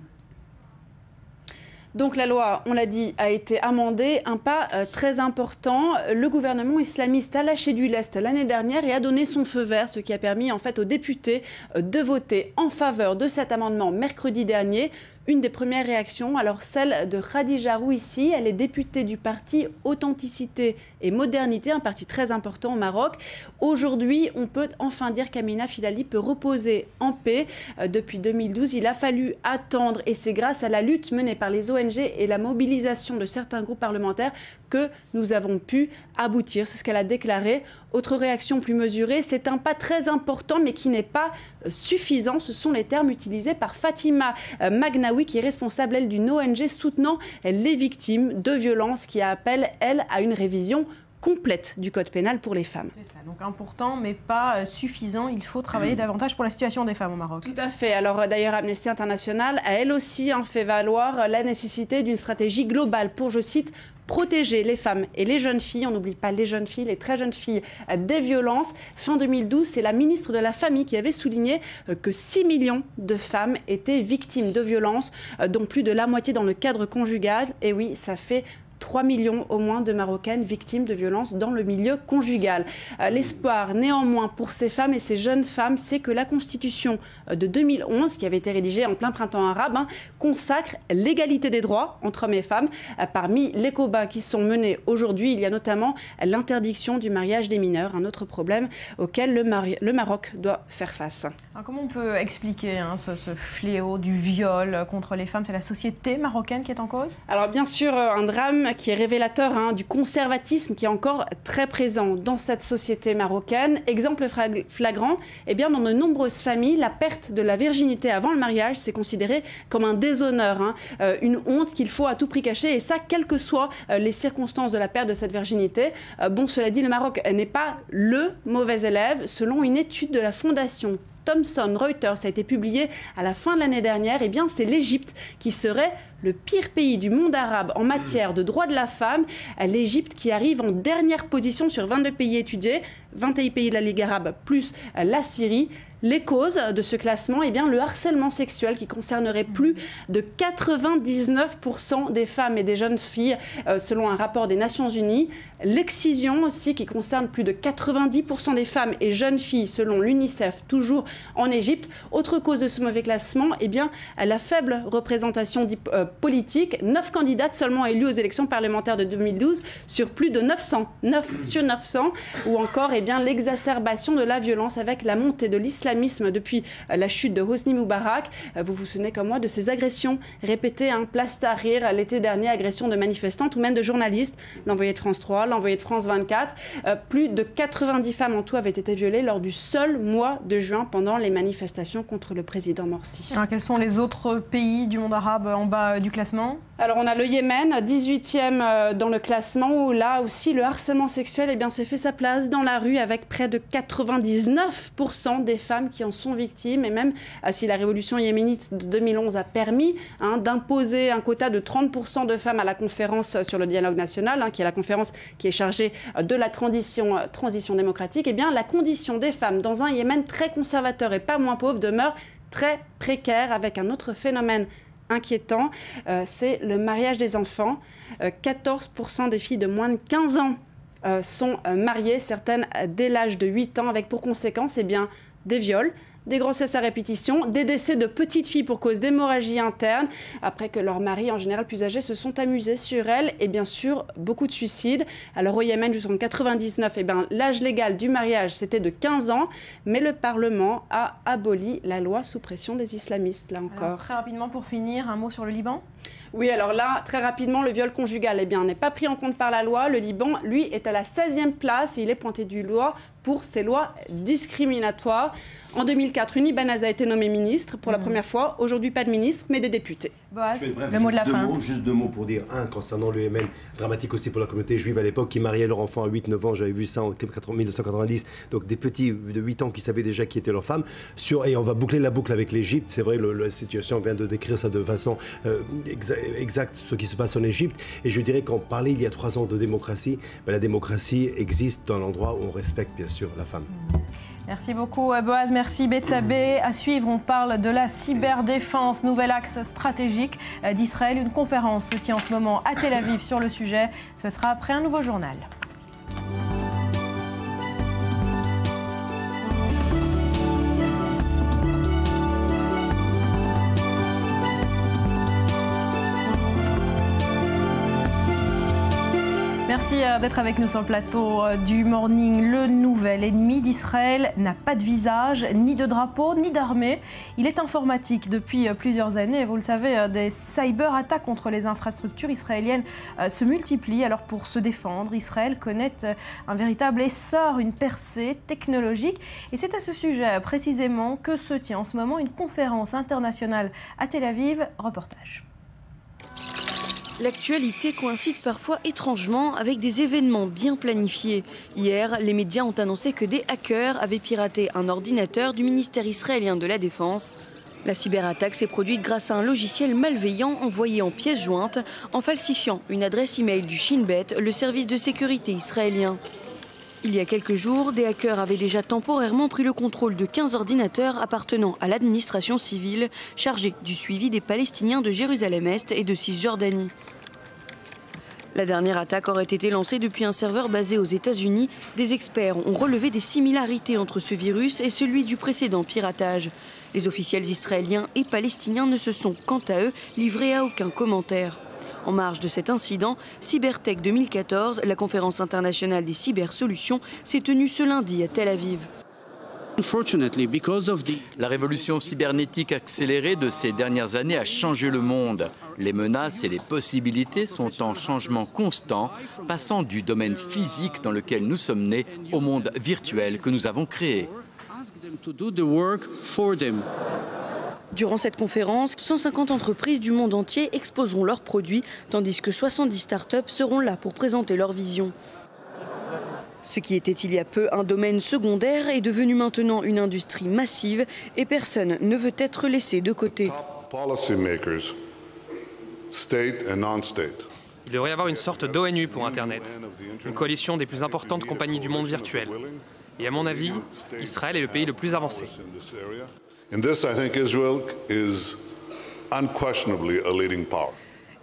Donc la loi, on l'a dit, a été amendée, un pas très important. Le gouvernement islamiste a lâché du lest l'année dernière et a donné son feu vert, ce qui a permis en fait aux députés de voter en faveur de cet amendement mercredi dernier. Une des premières réactions, alors celle de Khadija Rouissi, elle est députée du parti Authenticité et Modernité, un parti très important au Maroc. Aujourd'hui, on peut enfin dire qu'Amina Filali peut reposer en paix. Depuis 2012, il a fallu attendre et c'est grâce à la lutte menée par les ONG et la mobilisation de certains groupes parlementaires que nous avons pu aboutir. C'est ce qu'elle a déclaré. Autre réaction plus mesurée, c'est un pas très important mais qui n'est pas suffisant. Ce sont les termes utilisés par Fatima Magnaoui, qui est responsable, elle, d'une ONG soutenant les victimes de violences, qui appelle, elle, à une révision complète du code pénal pour les femmes. C'est ça, donc important mais pas suffisant. Il faut travailler davantage pour la situation des femmes au Maroc. Tout à fait. Alors d'ailleurs, Amnesty International a elle aussi fait valoir la nécessité d'une stratégie globale pour, je cite, protéger les femmes et les jeunes filles, on n'oublie pas les jeunes filles, les très jeunes filles, des violences. Fin 2012, c'est la ministre de la Famille qui avait souligné que 6 millions de femmes étaient victimes de violences, dont plus de la moitié dans le cadre conjugal. Et oui, ça fait 3 millions au moins de Marocaines victimes de violences dans le milieu conjugal. L'espoir néanmoins pour ces femmes et ces jeunes femmes, c'est que la Constitution de 2011, qui avait été rédigée en plein printemps arabe, consacre l'égalité des droits entre hommes et femmes. Parmi les combats qui sont menés aujourd'hui, il y a notamment l'interdiction du mariage des mineurs, un autre problème auquel le Maroc doit faire face. Alors comment on peut expliquer ce fléau du viol contre les femmes? C'est la société marocaine qui est en cause? Alors bien sûr, un drame qui est révélateur du conservatisme qui est encore très présent dans cette société marocaine. Exemple flagrant, dans de nombreuses familles, la perte de la virginité avant le mariage, c'est considéré comme un déshonneur, une honte qu'il faut à tout prix cacher, et ça, quelles que soient les circonstances de la perte de cette virginité. Bon, cela dit, le Maroc n'est pas le mauvais élève. Selon une étude de la Fondation Thomson Reuters, a été publiée à la fin de l'année dernière, c'est l'Égypte qui serait le pire pays du monde arabe en matière de droits de la femme, l'Égypte qui arrive en dernière position sur 22 pays étudiés, 21 pays de la Ligue arabe plus la Syrie. Les causes de ce classement, eh bien, le harcèlement sexuel qui concernerait plus de 99% des femmes et des jeunes filles selon un rapport des Nations Unies. L'excision aussi qui concerne plus de 90% des femmes et jeunes filles selon l'UNICEF, toujours en Égypte. Autre cause de ce mauvais classement, eh bien, la faible représentation politique. 9 candidates seulement élues aux élections parlementaires de 2012 sur plus de 900. 9 sur 900. Ou encore eh bien, l'exacerbation de la violence avec la montée de l'islamisme depuis la chute de Hosni Moubarak. Vous vous souvenez comme moi de ces agressions répétées, place Tahrir l'été dernier, agressions de manifestantes ou même de journalistes, l'envoyé de France 3, l'envoyé de France 24. Plus de 90 femmes en tout avaient été violées lors du seul mois de juin pendant les manifestations contre le président Morsi. Alors, quels sont les autres pays du monde arabe en bas du classement ? Alors on a le Yémen, 18e dans le classement, où là aussi le harcèlement sexuel eh bien, s'est fait sa place dans la rue avec près de 99% des femmes qui en sont victimes. Et même si la révolution yéménite de 2011 a permis d'imposer un quota de 30% de femmes à la conférence sur le dialogue national, qui est la conférence qui est chargée de la transition démocratique, eh bien, la condition des femmes dans un Yémen très conservateur et pas moins pauvre demeure très précaire, avec un autre phénomène inquiétant, c'est le mariage des enfants. 14% des filles de moins de 15 ans sont mariées, certaines dès l'âge de 8 ans, avec pour conséquence eh bien, des viols, des grossesses à répétition, des décès de petites filles pour cause d'hémorragie interne, après que leurs maris, en général plus âgés, se sont amusés sur elles, et bien sûr, beaucoup de suicides. Alors au Yémen, jusqu'en 1999, eh bien, l'âge légal du mariage, c'était de 15 ans, mais le Parlement a aboli la loi sous pression des islamistes, là encore. Alors, très rapidement, pour finir, un mot sur le Liban ? Oui, alors là, très rapidement, le viol conjugal eh bien, n'est pas pris en compte par la loi. Le Liban, lui, est à la 16e place et il est pointé du doigt pour ses lois discriminatoires. En 2004, Uni Banaz a été nommé ministre pour la première fois. Aujourd'hui, pas de ministre, mais des députés. Boaz, le mot de la fin. Juste deux mots pour dire, concernant le Yémen, dramatique aussi pour la communauté juive à l'époque, qui mariaient leurs enfants à 8-9 ans, j'avais vu ça en 1990, donc des petits de 8 ans qui savaient déjà qui était leur femme. Et on va boucler la boucle avec l'Égypte, c'est vrai, la situation vient de décrire ça de façon exacte, ce qui se passe en Égypte. Et je dirais qu'on parlait il y a 3 ans de démocratie, la démocratie existe dans l'endroit où on respecte bien sûr la femme. Merci beaucoup Boaz, merci Betsabé. À suivre, on parle de la cyberdéfense, nouvel axe stratégique d'Israël. Une conférence se tient en ce moment à Tel Aviv sur le sujet. Ce sera après un nouveau journal. Merci d'être avec nous sur le plateau du Morning. Le nouvel ennemi d'Israël n'a pas de visage, ni de drapeau, ni d'armée. Il est informatique depuis plusieurs années. Vous le savez, des cyber-attaques contre les infrastructures israéliennes se multiplient. Alors pour se défendre, Israël connaît un véritable essor, une percée technologique. Et c'est à ce sujet précisément que se tient en ce moment une conférence internationale à Tel Aviv. Reportage. L'actualité coïncide parfois étrangement avec des événements bien planifiés. Hier, les médias ont annoncé que des hackers avaient piraté un ordinateur du ministère israélien de la Défense. La cyberattaque s'est produite grâce à un logiciel malveillant envoyé en pièces jointes en falsifiant une adresse email du Shin Bet, le service de sécurité israélien. Il y a quelques jours, des hackers avaient déjà temporairement pris le contrôle de 15 ordinateurs appartenant à l'administration civile chargée du suivi des Palestiniens de Jérusalem-Est et de Cisjordanie. La dernière attaque aurait été lancée depuis un serveur basé aux États-Unis. Des experts ont relevé des similarités entre ce virus et celui du précédent piratage. Les officiels israéliens et palestiniens ne se sont, quant à eux, livrés à aucun commentaire. En marge de cet incident, Cybertech 2014, la conférence internationale des cybersolutions, s'est tenue ce lundi à Tel Aviv. La révolution cybernétique accélérée de ces dernières années a changé le monde. Les menaces et les possibilités sont en changement constant, passant du domaine physique dans lequel nous sommes nés au monde virtuel que nous avons créé. Durant cette conférence, 150 entreprises du monde entier exposeront leurs produits, tandis que 70 startups seront là pour présenter leur vision. Ce qui était il y a peu un domaine secondaire est devenu maintenant une industrie massive et personne ne veut être laissé de côté. Il devrait y avoir une sorte d'ONU pour Internet, une coalition des plus importantes compagnies du monde virtuel. Et à mon avis, Israël est le pays le plus avancé.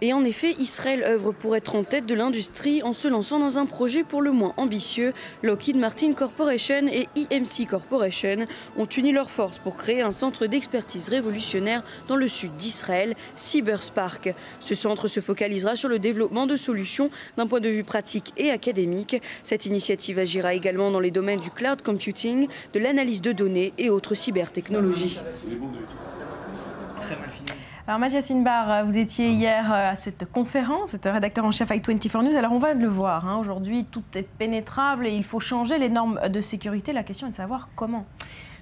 Et en effet, Israël œuvre pour être en tête de l'industrie en se lançant dans un projet pour le moins ambitieux. Lockheed Martin Corporation et EMC Corporation ont uni leurs forces pour créer un centre d'expertise révolutionnaire dans le sud d'Israël, Cyberspark. Ce centre se focalisera sur le développement de solutions d'un point de vue pratique et académique. Cette initiative agira également dans les domaines du cloud computing, de l'analyse de données et autres cybertechnologies. Alors Mathias Inbar, vous étiez hier à cette conférence, vous êtes rédacteur en chef avec 24 News. Alors on va le voir, hein, aujourd'hui tout est pénétrable et il faut changer les normes de sécurité. La question est de savoir comment.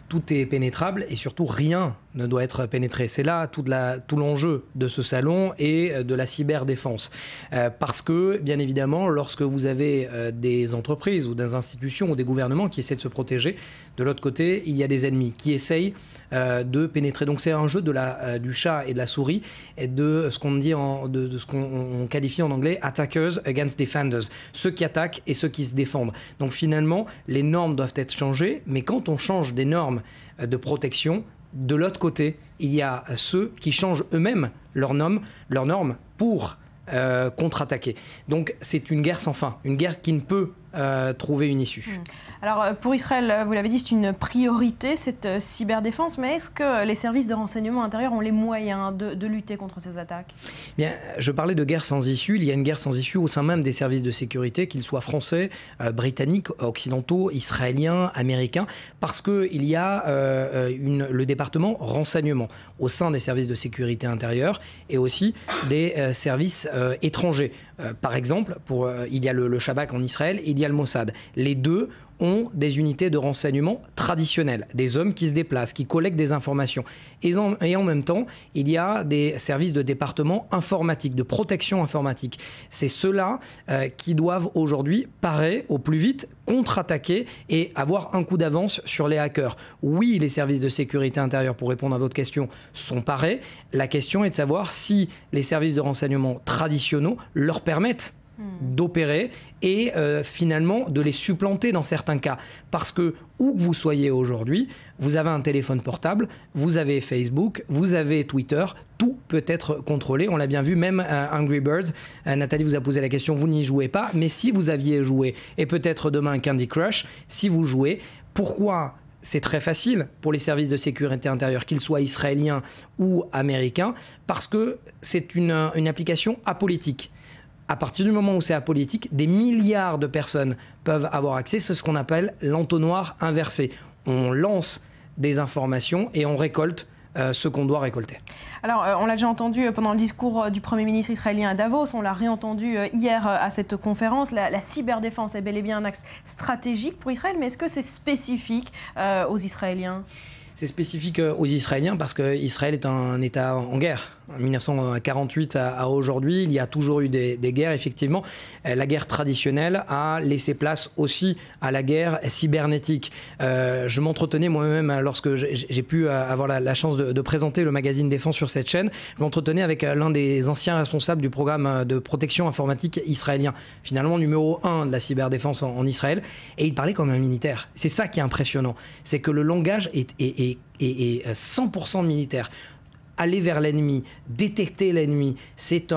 Tout est pénétrable et surtout rien ne doit être pénétré. C'est là tout l'enjeu de ce salon et de la cyberdéfense. Parce que, bien évidemment, lorsque vous avez des entreprises ou des institutions ou des gouvernements qui essaient de se protéger, de l'autre côté, il y a des ennemis qui essayent de pénétrer. Donc c'est un jeu du chat et de la souris et de ce qu'on dit de ce qu'on qualifie en anglais attackers against defenders, ceux qui attaquent et ceux qui se défendent. Donc finalement, les normes doivent être changées, mais quand on change des normes de protection, de l'autre côté, il y a ceux qui changent eux-mêmes leurs normes pour contre-attaquer. Donc c'est une guerre sans fin, une guerre qui ne peut trouver une issue. Alors pour Israël, vous l'avez dit, c'est une priorité cette cyberdéfense, mais est-ce que les services de renseignement intérieur ont les moyens de lutter contre ces attaques? Bien, je parlais de guerre sans issue, il y a une guerre sans issue au sein même des services de sécurité, qu'ils soient français, britanniques, occidentaux, israéliens, américains, parce qu'il y a le département renseignement au sein des services de sécurité intérieure et aussi des services étrangers. Par exemple, il y a le Shabak en Israël, il y a le Mossad. Les deux ont des unités de renseignement traditionnelles, des hommes qui se déplacent, qui collectent des informations. Et en même temps, il y a des services de département informatique, de protection informatique. C'est ceux-là qui doivent aujourd'hui parer au plus vite, contre-attaquer et avoir un coup d'avance sur les hackers. Oui, les services de sécurité intérieure, pour répondre à votre question, sont parés. La question est de savoir si les services de renseignement traditionnels leur permettent d'opérer et finalement de les supplanter dans certains cas. Parce que où que vous soyez aujourd'hui, vous avez un téléphone portable, vous avez Facebook, vous avez Twitter, tout peut être contrôlé. On l'a bien vu, même Angry Birds. Nathalie vous a posé la question, vous n'y jouez pas, mais si vous aviez joué, et peut-être demain Candy Crush, si vous jouez, pourquoi ? C'est très facile pour les services de sécurité intérieure, qu'ils soient israéliens ou américains, parce que c'est une application apolitique. À partir du moment où c'est apolitique, des milliards de personnes peuvent avoir accès. C'est ce qu'on appelle l'entonnoir inversé. On lance des informations et on récolte ce qu'on doit récolter. Alors, on l'a déjà entendu pendant le discours du Premier ministre israélien à Davos, on l'a réentendu hier à cette conférence, la cyberdéfense est bel et bien un axe stratégique pour Israël, mais est-ce que c'est spécifique aux Israéliens ? C'est spécifique aux Israéliens parce qu'Israël est un État en guerre. En 1948 à aujourd'hui, il y a toujours eu des guerres, effectivement. La guerre traditionnelle a laissé place aussi à la guerre cybernétique. Je m'entretenais moi-même, lorsque j'ai pu avoir la chance de présenter le magazine Défense sur cette chaîne, je m'entretenais avec l'un des anciens responsables du programme de protection informatique israélien, finalement numéro 1 de la cyberdéfense en Israël, et il parlait comme un militaire. C'est ça qui est impressionnant, c'est que le langage est 100% militaire. Aller vers l'ennemi, détecter l'ennemi, c'est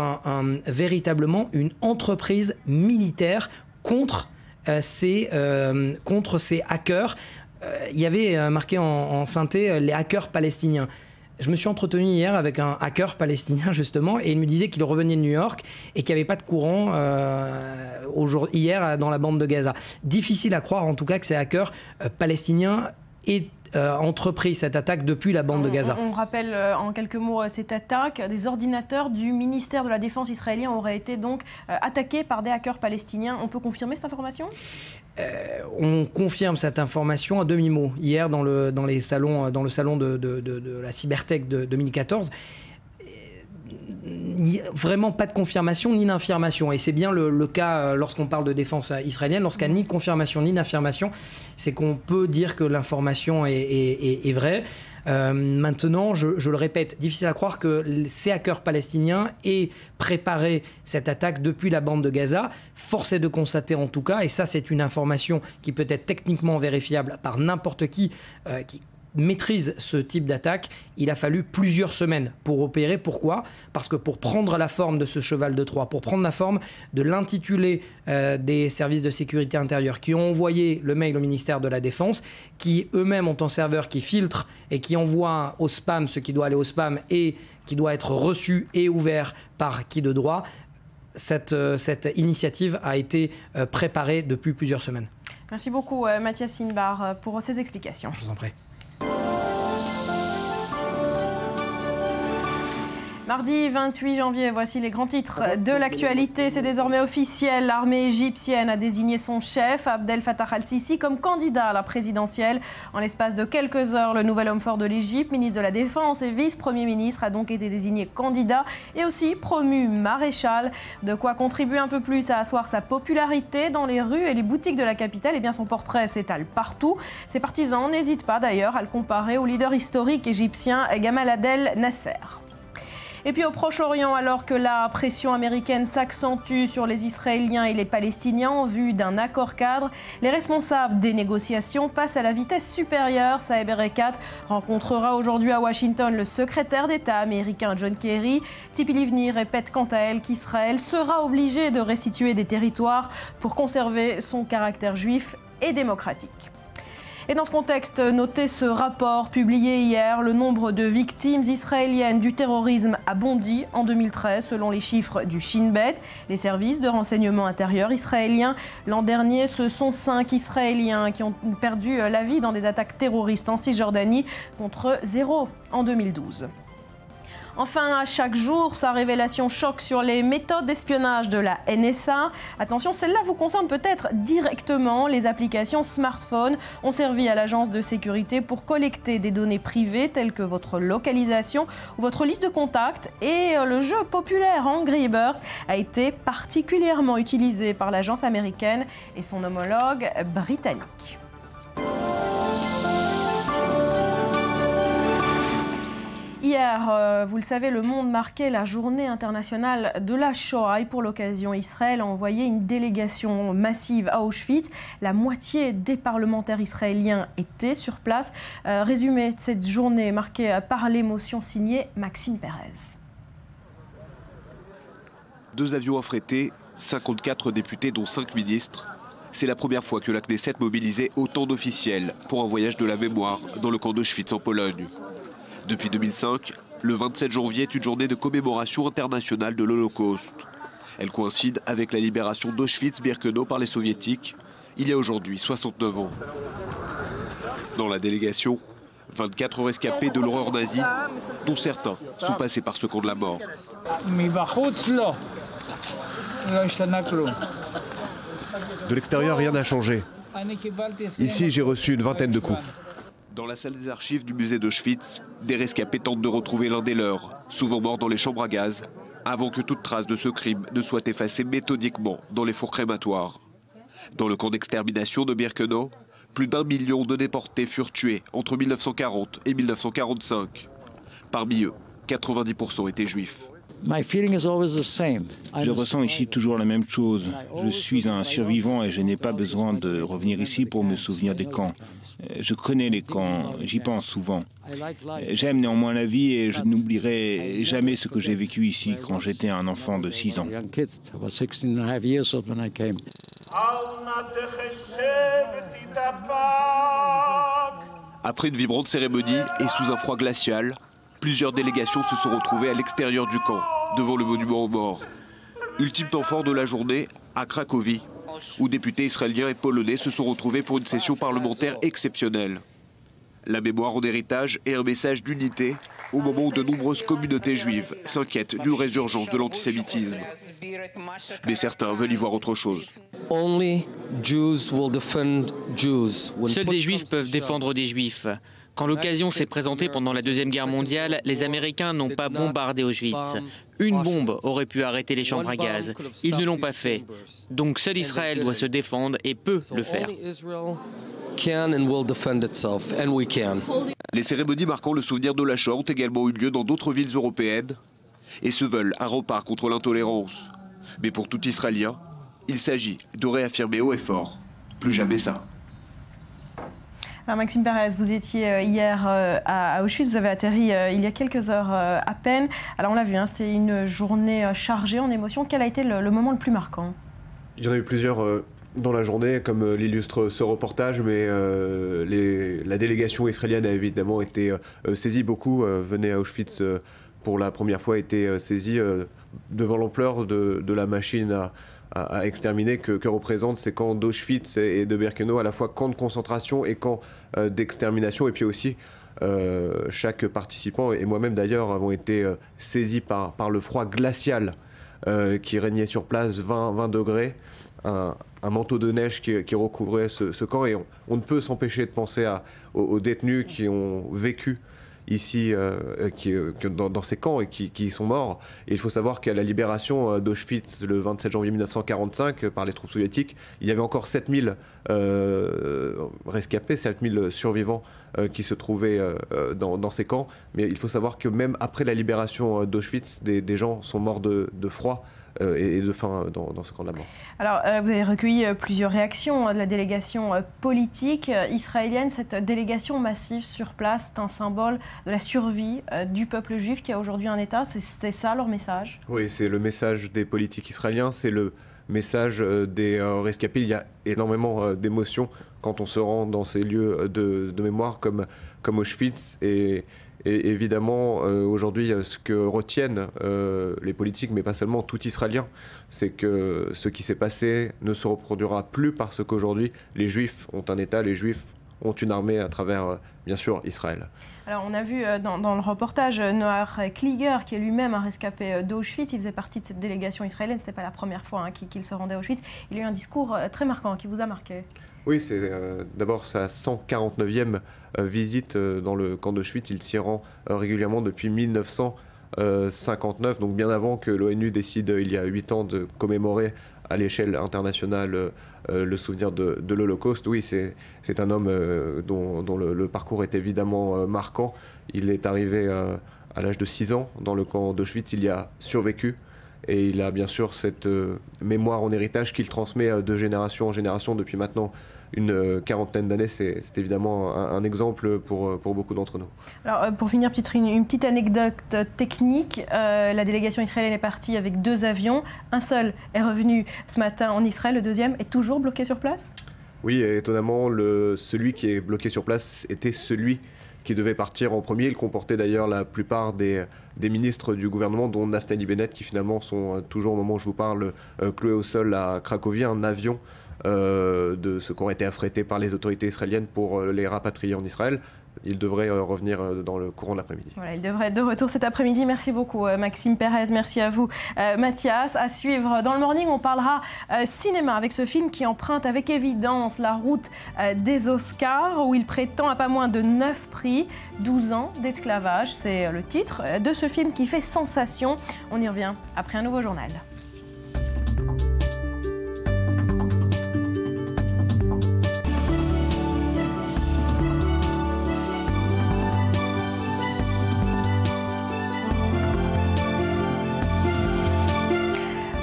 véritablement une entreprise militaire contre ces hackers. Il y avait marqué en synthé les hackers palestiniens. Je me suis entretenu hier avec un hacker palestinien justement et il me disait qu'il revenait de New York et qu'il n'y avait pas de courant hier dans la bande de Gaza. Difficile à croire en tout cas que ces hackers palestiniens aient entrepris cette attaque depuis la bande de Gaza. On rappelle en quelques mots cette attaque. Des ordinateurs du ministère de la Défense israélien auraient été donc attaqués par des hackers palestiniens. On peut confirmer cette information ? On confirme cette information à demi-mot. Hier, dans le salon de la Cybertech de 2014, vraiment pas de confirmation ni d'infirmation. Et c'est bien le cas lorsqu'on parle de défense israélienne. Lorsqu'il n'y a ni de confirmation ni d'infirmation, c'est qu'on peut dire que l'information est vraie. Maintenant, je le répète, difficile à croire que ces hackers palestiniens aient préparé cette attaque depuis la bande de Gaza. Force est de constater en tout cas, et ça c'est une information qui peut être techniquement vérifiable par n'importe qui maîtrise ce type d'attaque, il a fallu plusieurs semaines pour opérer. Pourquoi ? Parce que pour prendre la forme de ce cheval de Troie, pour prendre la forme de l'intitulé des services de sécurité intérieure qui ont envoyé le mail au ministère de la Défense, qui eux-mêmes ont un serveur qui filtre et qui envoie au spam ce qui doit aller au spam et qui doit être reçu et ouvert par qui de droit, cette initiative a été préparée depuis plusieurs semaines. Merci beaucoup Mathias Sinbar pour ces explications. Je vous en prie. Mardi 28 janvier, voici les grands titres de l'actualité. C'est désormais officiel, l'armée égyptienne a désigné son chef, Abdel Fattah al-Sisi, comme candidat à la présidentielle. En l'espace de quelques heures, le nouvel homme fort de l'Égypte, ministre de la Défense et vice-premier ministre, a donc été désigné candidat et aussi promu maréchal. De quoi contribuer un peu plus à asseoir sa popularité dans les rues et les boutiques de la capitale. Et bien son portrait s'étale partout. Ses partisans n'hésitent pas d'ailleurs à le comparer au leader historique égyptien Gamal Abdel Nasser. Et puis au Proche-Orient, alors que la pression américaine s'accentue sur les Israéliens et les Palestiniens en vue d'un accord cadre, les responsables des négociations passent à la vitesse supérieure. Saeb Erekat rencontrera aujourd'hui à Washington le secrétaire d'État américain John Kerry. Tzipi Livni répète quant à elle qu'Israël sera obligé de restituer des territoires pour conserver son caractère juif et démocratique. Et dans ce contexte, notez ce rapport publié hier. Le nombre de victimes israéliennes du terrorisme a bondi en 2013, selon les chiffres du Shin Bet, les services de renseignement intérieur israéliens. L'an dernier, ce sont 5 Israéliens qui ont perdu la vie dans des attaques terroristes en Cisjordanie, contre 0 en 2012. Enfin, à chaque jour, sa révélation choque sur les méthodes d'espionnage de la NSA. Attention, celle-là vous concerne peut-être directement. Les applications smartphone ont servi à l'agence de sécurité pour collecter des données privées telles que votre localisation ou votre liste de contacts. Et le jeu populaire Angry Birds a été particulièrement utilisé par l'agence américaine et son homologue britannique. Hier, vous le savez, le monde marquait la journée internationale de la Shoah et pour l'occasion, Israël a envoyé une délégation massive à Auschwitz. La moitié des parlementaires israéliens étaient sur place. Résumé de cette journée marquée par l'émotion signée Maxime Pérez. 2 avions affrétés, 54 députés dont 5 ministres. C'est la première fois que la Knesset mobilisait autant d'officiels pour un voyage de la mémoire dans le camp d'Auschwitz en Pologne. Depuis 2005, le 27 janvier est une journée de commémoration internationale de l'Holocauste. Elle coïncide avec la libération d'Auschwitz-Birkenau par les soviétiques, il y a aujourd'hui 69 ans. Dans la délégation, 24 rescapés de l'horreur nazie, dont certains sont passés par ce camp de la mort. De l'extérieur, rien n'a changé. Ici, j'ai reçu une vingtaine de coups. Dans la salle des archives du musée d'Auschwitz, des rescapés tentent de retrouver l'un des leurs, souvent mort dans les chambres à gaz, avant que toute trace de ce crime ne soit effacée méthodiquement dans les fours crématoires. Dans le camp d'extermination de Birkenau, plus d'1 million de déportés furent tués entre 1940 et 1945. Parmi eux, 90% étaient juifs. Je ressens ici toujours la même chose. Je suis un survivant et je n'ai pas besoin de revenir ici pour me souvenir des camps. Je connais les camps, j'y pense souvent. J'aime néanmoins la vie et je n'oublierai jamais ce que j'ai vécu ici quand j'étais un enfant de 6 ans. Après une vibrante cérémonie et sous un froid glacial, plusieurs délégations se sont retrouvées à l'extérieur du camp, devant le monument aux morts. Ultime temps fort de la journée, à Cracovie, où députés israéliens et polonais se sont retrouvés pour une session parlementaire exceptionnelle. La mémoire en héritage et un message d'unité au moment où de nombreuses communautés juives s'inquiètent d'une résurgence de l'antisémitisme. Mais certains veulent y voir autre chose. Seuls des juifs peuvent défendre des juifs. Quand l'occasion s'est présentée pendant la Deuxième Guerre mondiale, les Américains n'ont pas bombardé Auschwitz. Une bombe aurait pu arrêter les chambres à gaz. Ils ne l'ont pas fait. Donc seul Israël doit se défendre et peut le faire. Les cérémonies marquant le souvenir de la Shoah ont également eu lieu dans d'autres villes européennes et se veulent un rempart contre l'intolérance. Mais pour tout Israélien, il s'agit de réaffirmer haut et fort, plus jamais ça. Alors Maxime Perez, vous étiez hier à Auschwitz, vous avez atterri il y a quelques heures à peine. Alors on l'a vu, hein, c'était une journée chargée en émotions. Quel a été le moment le plus marquant? Il y en a eu plusieurs dans la journée, comme l'illustre ce reportage, mais la délégation israélienne a évidemment été saisie. Beaucoup venaient à Auschwitz pour la première fois, étaient saisis devant l'ampleur de la machine à exterminer que représentent ces camps d'Auschwitz et de Birkenau, à la fois camps de concentration et camps d'extermination. Et puis aussi, chaque participant, et moi-même d'ailleurs, avons été saisis par le froid glacial qui régnait sur place, 20 degrés, un manteau de neige qui recouvrait ce camp. Et on ne peut s'empêcher de penser aux détenus qui ont vécu ici dans ces camps et qui sont morts. Et il faut savoir qu'à la libération d'Auschwitz le 27 janvier 1945 par les troupes soviétiques, il y avait encore 7000 rescapés, 7000 survivants qui se trouvaient dans ces camps. Mais il faut savoir que même après la libération d'Auschwitz, des gens sont morts de froid et de faim dans ce camp de la mort. Alors, vous avez recueilli plusieurs réactions de la délégation politique israélienne. Cette délégation massive sur place, c'est un symbole de la survie du peuple juif qui a aujourd'hui un État. C'est ça leur message? Oui, c'est le message des politiques israéliens, c'est le message des rescapés. Il y a énormément d'émotions quand on se rend dans ces lieux de mémoire comme Auschwitz. Et évidemment, aujourd'hui, ce que retiennent les politiques, mais pas seulement tout Israélien, c'est que ce qui s'est passé ne se reproduira plus parce qu'aujourd'hui, les Juifs ont un État, les Juifs ont une armée à travers, bien sûr, Israël. Alors, on a vu dans le reportage Noah Klieger, qui est lui-même un rescapé d'Auschwitz. Il faisait partie de cette délégation israélienne. Ce n'était pas la première fois qu'il se rendait à Auschwitz. Il a eu un discours très marquant qui vous a marqué. Oui, c'est d'abord sa 149e visite dans le camp d'Auschwitz. Il s'y rend régulièrement depuis 1959, donc bien avant que l'ONU décide, il y a 8 ans, de commémorer à l'échelle internationale le souvenir de l'Holocauste. Oui, c'est un homme dont le parcours est évidemment marquant. Il est arrivé à l'âge de 6 ans dans le camp d'Auschwitz. Il y a survécu. Et il a bien sûr cette mémoire en héritage qu'il transmet de génération en génération depuis maintenant une quarantaine d'années. C'est évidemment un exemple pour beaucoup d'entre nous. Alors pour finir, une petite anecdote technique. La délégation israélienne est partie avec 2 avions. Un seul est revenu ce matin en Israël, le deuxième est toujours bloqué sur place? Oui, et étonnamment, celui qui est bloqué sur place était celui qui devait partir en premier. Il comportait d'ailleurs la plupart des ministres du gouvernement, dont Naftali Bennett, qui finalement sont toujours, au moment où je vous parle, cloués au sol à Cracovie. Un avion de ce qui aurait été affrété par les autorités israéliennes pour les rapatrier en Israël. Il devrait revenir dans le courant de l'après-midi. Voilà, il devrait être de retour cet après-midi. Merci beaucoup Maxime Perez, merci à vous Mathias. À suivre dans le Morning, on parlera cinéma avec ce film qui emprunte avec évidence la route des Oscars, où il prétend à pas moins de 9 prix, 12 ans d'esclavage. C'est le titre de ce film qui fait sensation. On y revient après un nouveau journal.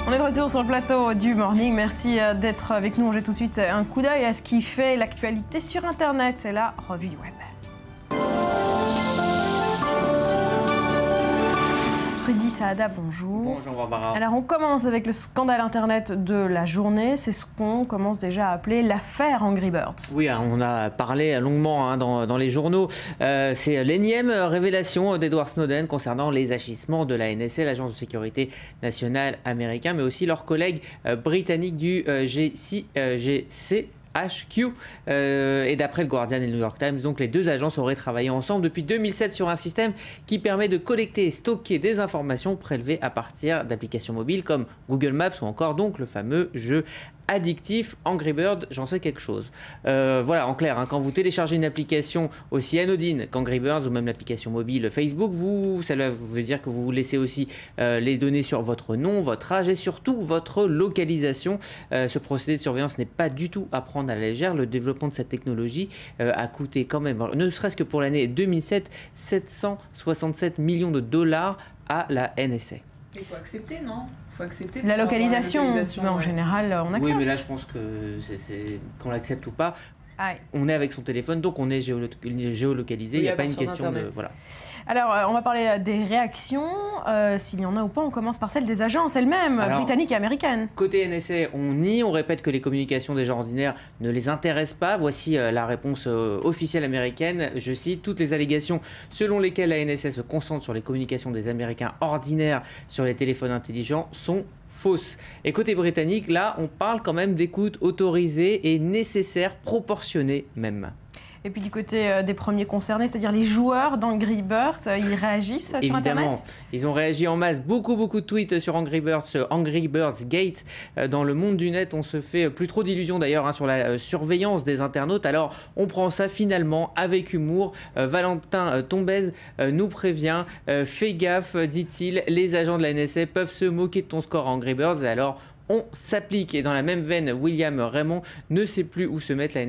On est de retour sur le plateau du Morning. Merci d'être avec nous. On jette tout de suite un coup d'œil à ce qui fait l'actualité sur Internet. C'est la revue du web. Rudy Saada, bonjour. Bonjour Barbara. Alors on commence avec le scandale Internet de la journée. C'est ce qu'on commence déjà à appeler l'affaire Angry Birds. Oui, on a parlé longuement dans les journaux. C'est l'énième révélation d'Edward Snowden concernant les agissements de la NSA, l'agence de sécurité nationale américaine, mais aussi leurs collègues britanniques du GCHQ. Et d'après le Guardian et le New York Times, donc les 2 agences auraient travaillé ensemble depuis 2007 sur un système qui permet de collecter et stocker des informations prélevées à partir d'applications mobiles comme Google Maps ou encore donc le fameux jeu addictif. Angry Bird, j'en sais quelque chose. Voilà, en clair, quand vous téléchargez une application aussi anodine qu'Angry Birds ou même l'application mobile Facebook, cela veut dire que vous laissez aussi les données sur votre nom, votre âge et surtout votre localisation. Ce procédé de surveillance n'est pas du tout à prendre à la légère. Le développement de cette technologie a coûté quand même, ne serait-ce que pour l'année 2007, 767 millions de dollars à la NSA. Il faut accepter, non? Il faut accepter la localisation. Mais en général, on accepte. Oui, mais là, je pense que qu'on l'accepte ou pas. On est avec son téléphone, donc on est géolocalisé. Il n'y a pas une question de... Voilà. Alors, on va parler des réactions. S'il y en a ou pas, on commence par celle des agences elles-mêmes, britanniques et américaines. Côté NSA, on nie, on répète que les communications des gens ordinaires ne les intéressent pas. Voici la réponse officielle américaine. Je cite, toutes les allégations selon lesquelles la NSA se concentre sur les communications des Américains ordinaires sur les téléphones intelligents sont fausse. Et côté britannique, là, on parle quand même d'écoute autorisée et nécessaire, proportionnée même. Et puis du côté des premiers concernés, c'est-à-dire les joueurs d'Angry Birds, ils réagissent sur Internet? Ils ont réagi en masse. Beaucoup de tweets sur Angry Birds Gate. Dans le monde du net, on se fait plus trop d'illusions d'ailleurs sur la surveillance des internautes. Alors, on prend ça finalement avec humour. Valentin Tombez nous prévient. Fais gaffe, dit-il, les agents de la NSA peuvent se moquer de ton score à Angry Birds. Alors, on s'applique. Et dans la même veine, William Raymond ne sait plus où se mettre. La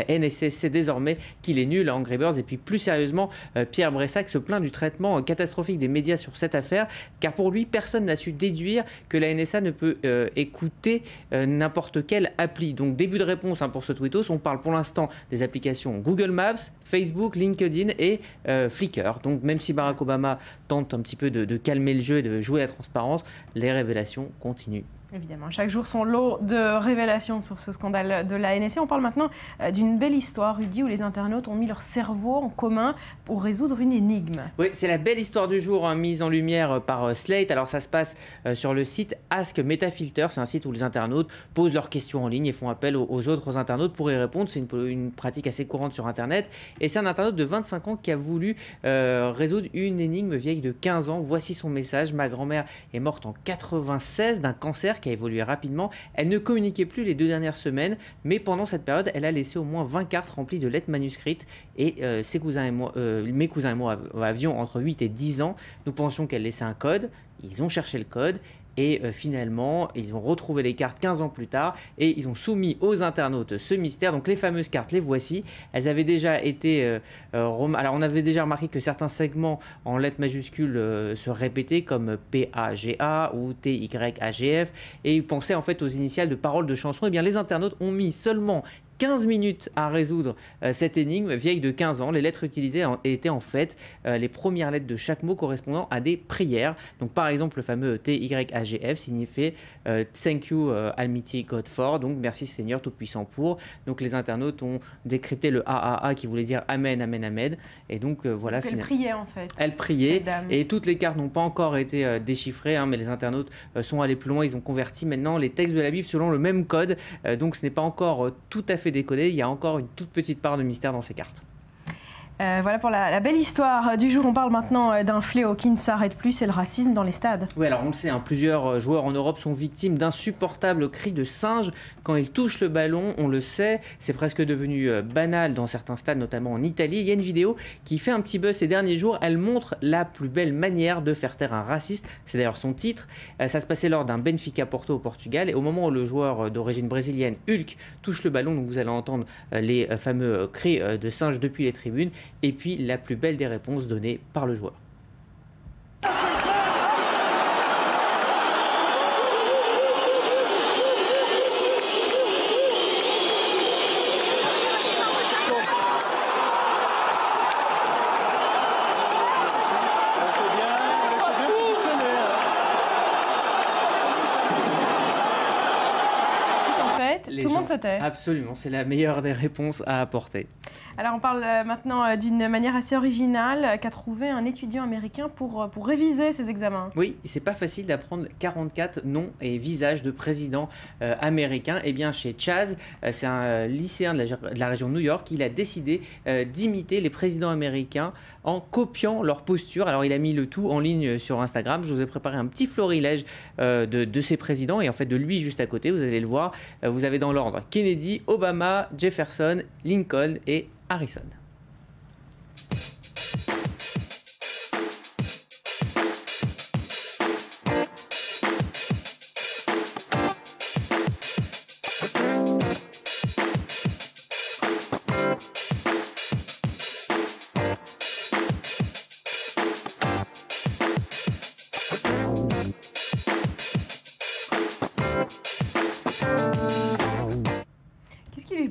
NSA sait désormais qu'il est nul à Angry Birds. Et puis plus sérieusement, Pierre Bressac se plaint du traitement catastrophique des médias sur cette affaire, car pour lui, personne n'a su déduire que la NSA ne peut écouter n'importe quelle appli. Donc début de réponse pour ce tweetos, on parle pour l'instant des applications Google Maps, Facebook, LinkedIn et Flickr. Donc même si Barack Obama tente un petit peu de calmer le jeu et de jouer la transparence, les révélations continuent. Évidemment, chaque jour son lot de révélations sur ce scandale de la NSA. On parle maintenant d'une belle histoire, Rudy, où les internautes ont mis leur cerveau en commun pour résoudre une énigme. Oui, c'est la belle histoire du jour mise en lumière par Slate. Alors ça se passe sur le site Ask Metafilter. C'est un site où les internautes posent leurs questions en ligne et font appel aux autres internautes pour y répondre. C'est une pratique assez courante sur Internet. Et c'est un internaute de 25 ans qui a voulu résoudre une énigme vieille de 15 ans. Voici son message. Ma grand-mère est morte en 96 d'un cancer qui a évolué rapidement. Elle ne communiquait plus les 2 dernières semaines, mais pendant cette période, elle a laissé au moins 20 cartes remplies de lettres manuscrites. Et mes cousins et moi avions entre 8 et 10 ans. Nous pensions qu'elle laissait un code. Ils ont cherché le code. Et finalement, ils ont retrouvé les cartes 15 ans plus tard et ils ont soumis aux internautes ce mystère. Donc les fameuses cartes, les voici. Elles avaient déjà été... alors on avait déjà remarqué que certains segments en lettres majuscules se répétaient comme PAGA ou TYAGF. Et ils pensaient en fait aux initiales de paroles de chansons. Et bien les internautes ont mis seulement 15 minutes à résoudre cette énigme vieille de 15 ans. Les lettres utilisées étaient en fait les premières lettres de chaque mot correspondant à des prières. Donc par exemple le fameux TYAGF signifiait Thank you Almighty God for, donc merci Seigneur Tout-Puissant pour. Donc les internautes ont décrypté le AAA qui voulait dire Amen, Amen, Amen. Et donc voilà. Donc elle priait en fait. Elle priait et toutes les cartes n'ont pas encore été déchiffrées, mais les internautes sont allés plus loin. Ils ont converti maintenant les textes de la Bible selon le même code. Donc ce n'est pas encore tout à fait décoder, il y a encore une toute petite part de mystère dans ces cartes. Voilà pour la belle histoire du jour. On parle maintenant d'un fléau qui ne s'arrête plus, c'est le racisme dans les stades. Oui, alors on le sait, plusieurs joueurs en Europe sont victimes d'insupportables cris de singe quand ils touchent le ballon. On le sait, c'est presque devenu banal dans certains stades, notamment en Italie. Il y a une vidéo qui fait un petit buzz ces derniers jours. Elle montre la plus belle manière de faire taire un raciste. C'est d'ailleurs son titre. Ça se passait lors d'un Benfica Porto au Portugal. Et au moment où le joueur d'origine brésilienne, Hulk, touche le ballon, donc vous allez entendre les fameux cris de singe depuis les tribunes. Et puis la plus belle des réponses données par le joueur. Tout le monde souhaitait. Absolument, c'est la meilleure des réponses à apporter. Alors on parle maintenant d'une manière assez originale qu'a trouvé un étudiant américain pour réviser ses examens. Oui, c'est pas facile d'apprendre 44 noms et visages de présidents américains. Eh bien chez Chaz, c'est un lycéen de la région de New York, il a décidé d'imiter les présidents américains en copiant leur posture. Alors il a mis le tout en ligne sur Instagram. Je vous ai préparé un petit florilège de ces présidents et en fait de lui juste à côté, vous allez le voir. Vous avez dans l'ordre Kennedy, Obama, Jefferson, Lincoln et Harrison.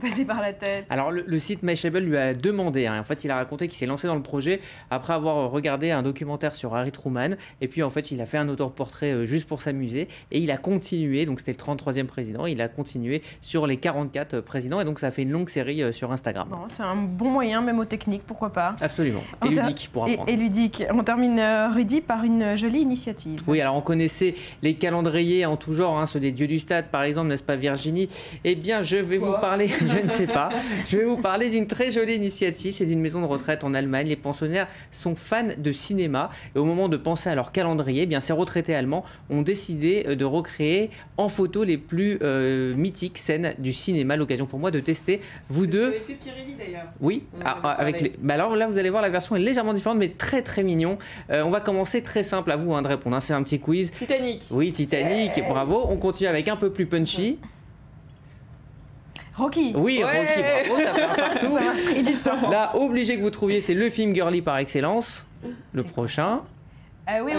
Passé par la tête. Alors le site Mashable lui a demandé, en fait il a raconté qu'il s'est lancé dans le projet après avoir regardé un documentaire sur Harry Truman et puis en fait il a fait un autoportrait juste pour s'amuser et il a continué, donc c'était le 33e président, il a continué sur les 44 présidents et donc ça a fait une longue série sur Instagram. Bon, c'est un bon moyen mémotechnique, pourquoi pas. Absolument, et ludique pour apprendre. Et ludique. On termine Rudy par une jolie initiative. Oui, alors on connaissait les calendriers en tout genre, ceux des dieux du stade par exemple, n'est-ce pas Virginie? Eh bien je vais vous parler... Je ne sais pas. Je vais vous parler d'une très jolie initiative. C'est d'une maison de retraite en Allemagne. Les pensionnaires sont fans de cinéma. Et au moment de penser à leur calendrier, eh bien, ces retraités allemands ont décidé de recréer en photo les plus mythiques scènes du cinéma. L'occasion pour moi de tester. Vous deux. Vous avez fait Pirelli d'ailleurs. Oui. Alors là, vous allez voir, la version est légèrement différente, mais très très mignon. On va commencer très simple à vous de répondre. C'est un petit quiz. Titanic. Oui, Titanic. Bravo. On continue avec un peu plus punchy. Rocky. Oui, ouais. Rocky, bravo, ça fait un partout. Ça m'a pris du temps. Là, obligé que vous trouviez, c'est le film girly par excellence. Le prochain. Oui,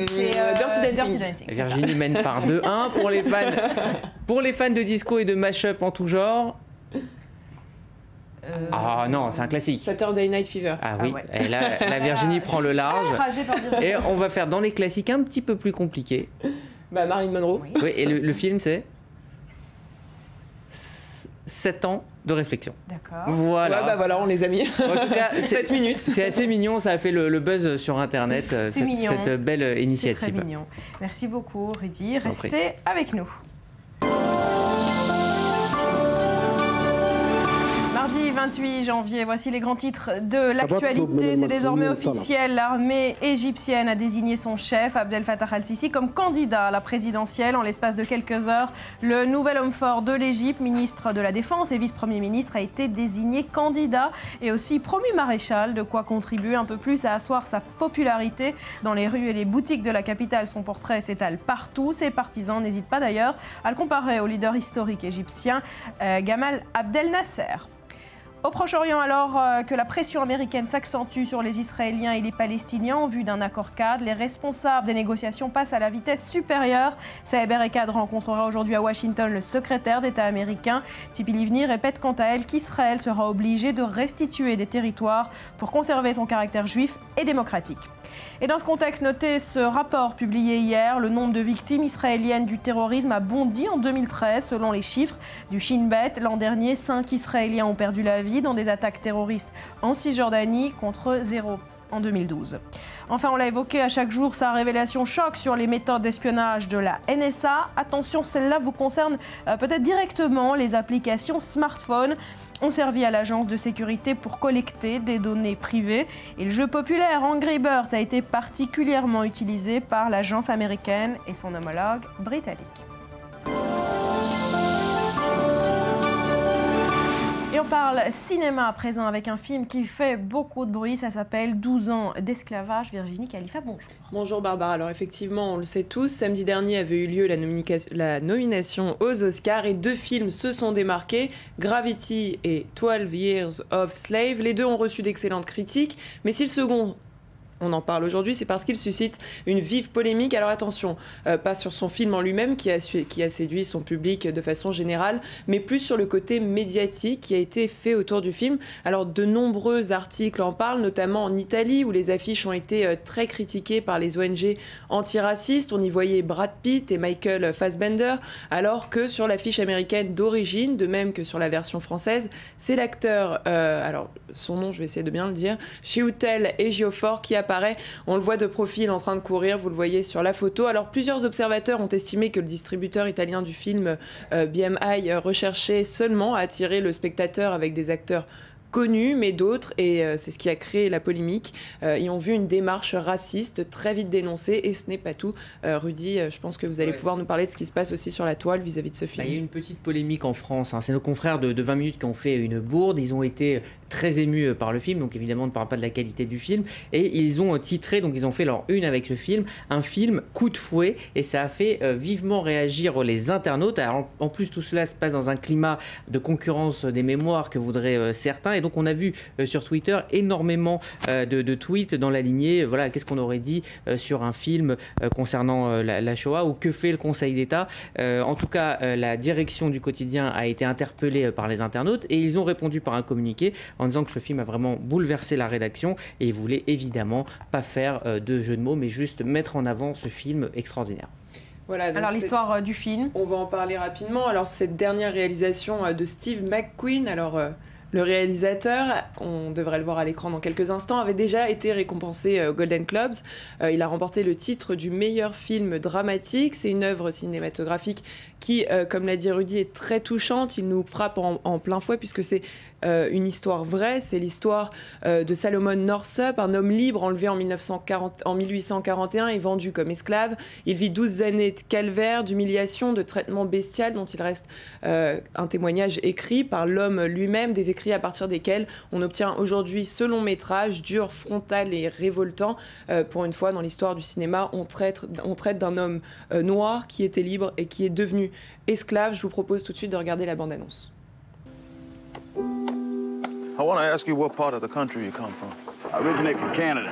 c'est Dirty Dancing. Virginie mène par 2-1 pour les fans de disco et de mash-up en tout genre. Ah non, c'est un classique. Saturday Night Fever. Ah oui, ouais. Et là, la Virginie prend le large. Et on va faire dans les classiques un petit peu plus compliqués. Marilyn Monroe. Oui, et le film c'est 7 ans de réflexion. D'accord. Voilà. Ouais, voilà, on les a mis. En tout cas, 7 minutes. C'est assez mignon, ça a fait le buzz sur Internet, cette belle initiative. C'est très mignon. Merci beaucoup, Rudy. Restez avec nous. Mardi 28 janvier, voici les grands titres de l'actualité. C'est désormais officiel, l'armée égyptienne a désigné son chef, Abdel Fattah al-Sisi, comme candidat à la présidentielle. En l'espace de quelques heures, le nouvel homme fort de l'Égypte, ministre de la Défense et vice-premier ministre, a été désigné candidat et aussi promu maréchal, de quoi contribuer un peu plus à asseoir sa popularité dans les rues et les boutiques de la capitale. Son portrait s'étale partout. Ses partisans n'hésitent pas d'ailleurs à le comparer au leader historique égyptien Gamal Abdel Nasser. Au Proche-Orient, alors que la pression américaine s'accentue sur les Israéliens et les Palestiniens en vue d'un accord cadre, les responsables des négociations passent à la vitesse supérieure. Saeb Erekat rencontrera aujourd'hui à Washington le secrétaire d'État américain. Tzipi Livni répète quant à elle qu'Israël sera obligé de restituer des territoires pour conserver son caractère juif et démocratique. Et dans ce contexte, notez ce rapport publié hier. Le nombre de victimes israéliennes du terrorisme a bondi en 2013. Selon les chiffres du Shin Bet, l'an dernier, 5 Israéliens ont perdu la vie dans des attaques terroristes en Cisjordanie contre 0 en 2012. Enfin, on l'a évoqué à chaque jour, sa révélation choc sur les méthodes d'espionnage de la NSA. Attention, celle-là vous concerne peut-être directement. Les applications smartphone ont servi à l'agence de sécurité pour collecter des données privées. Et le jeu populaire Angry Birds a été particulièrement utilisé par l'agence américaine et son homologue britannique. Et on parle cinéma à présent avec un film qui fait beaucoup de bruit, ça s'appelle 12 ans d'esclavage. Virginie Khalifa, bonjour. Bonjour Barbara, alors effectivement on le sait tous, samedi dernier avait eu lieu la nomination aux Oscars et 2 films se sont démarqués, Gravity et 12 Years of Slave. Les deux ont reçu d'excellentes critiques, mais si le second on en parle aujourd'hui, c'est parce qu'il suscite une vive polémique. Alors attention, pas sur son film en lui-même qui a séduit son public de façon générale, mais plus sur le côté médiatique qui a été fait autour du film. Alors de nombreux articles en parlent, notamment en Italie où les affiches ont été très critiquées par les ONG antiracistes. On y voyait Brad Pitt et Michael Fassbender, alors que sur l'affiche américaine d'origine, de même que sur la version française, c'est l'acteur, alors son nom je vais essayer de bien le dire, Chiwetel Ejiofor qui apparaît. On le voit de profil en train de courir, vous le voyez sur la photo. Alors plusieurs observateurs ont estimé que le distributeur italien du film BMI recherchait seulement à attirer le spectateur avec des acteurs connus, mais d'autres, et c'est ce qui a créé la polémique, y ont vu une démarche raciste très vite dénoncée, et ce n'est pas tout. Rudy, je pense que vous allez pouvoir nous parler de ce qui se passe aussi sur la toile vis-à-vis de ce film. Il y a eu une petite polémique en France, hein. C'est nos confrères de 20 minutes qui ont fait une bourde, ils ont été très émus par le film, donc évidemment on ne parle pas de la qualité du film, et ils ont titré, donc ils ont fait leur une avec ce film, un film coup de fouet, et ça a fait vivement réagir les internautes. Alors, en plus tout cela se passe dans un climat de concurrence des mémoires que voudraient certains, et donc on a vu sur Twitter énormément de tweets dans la lignée, voilà, qu'est-ce qu'on aurait dit sur un film concernant la Shoah, ou que fait le Conseil d'État. En tout cas, la direction du quotidien a été interpellée par les internautes, et ils ont répondu par un communiqué en disant que ce film a vraiment bouleversé la rédaction, et ils voulaient évidemment pas faire de jeu de mots, mais juste mettre en avant ce film extraordinaire. Voilà, alors l'histoire du film. On va en parler rapidement. Alors cette dernière réalisation de Steve McQueen, alors le réalisateur, on devrait le voir à l'écran dans quelques instants, avait déjà été récompensé aux Golden Globes. Il a remporté le titre du meilleur film dramatique. C'est une œuvre cinématographique qui, comme l'a dit Rudy, est très touchante. Il nous frappe en plein fouet puisque c'est une histoire vraie. C'est l'histoire de Salomon Northup, un homme libre enlevé en 1841 et vendu comme esclave. Il vit 12 années de calvaire, d'humiliation, de traitement bestial dont il reste un témoignage écrit par l'homme lui-même, des écrits à partir desquels on obtient aujourd'hui ce long métrage dur, frontal et révoltant. Pour une fois dans l'histoire du cinéma, on traite d'un homme noir qui était libre et qui est devenu esclave. Je vous propose tout de suite de regarder la bande-annonce. I want to ask you what part of the country you come from. I originate from Canada.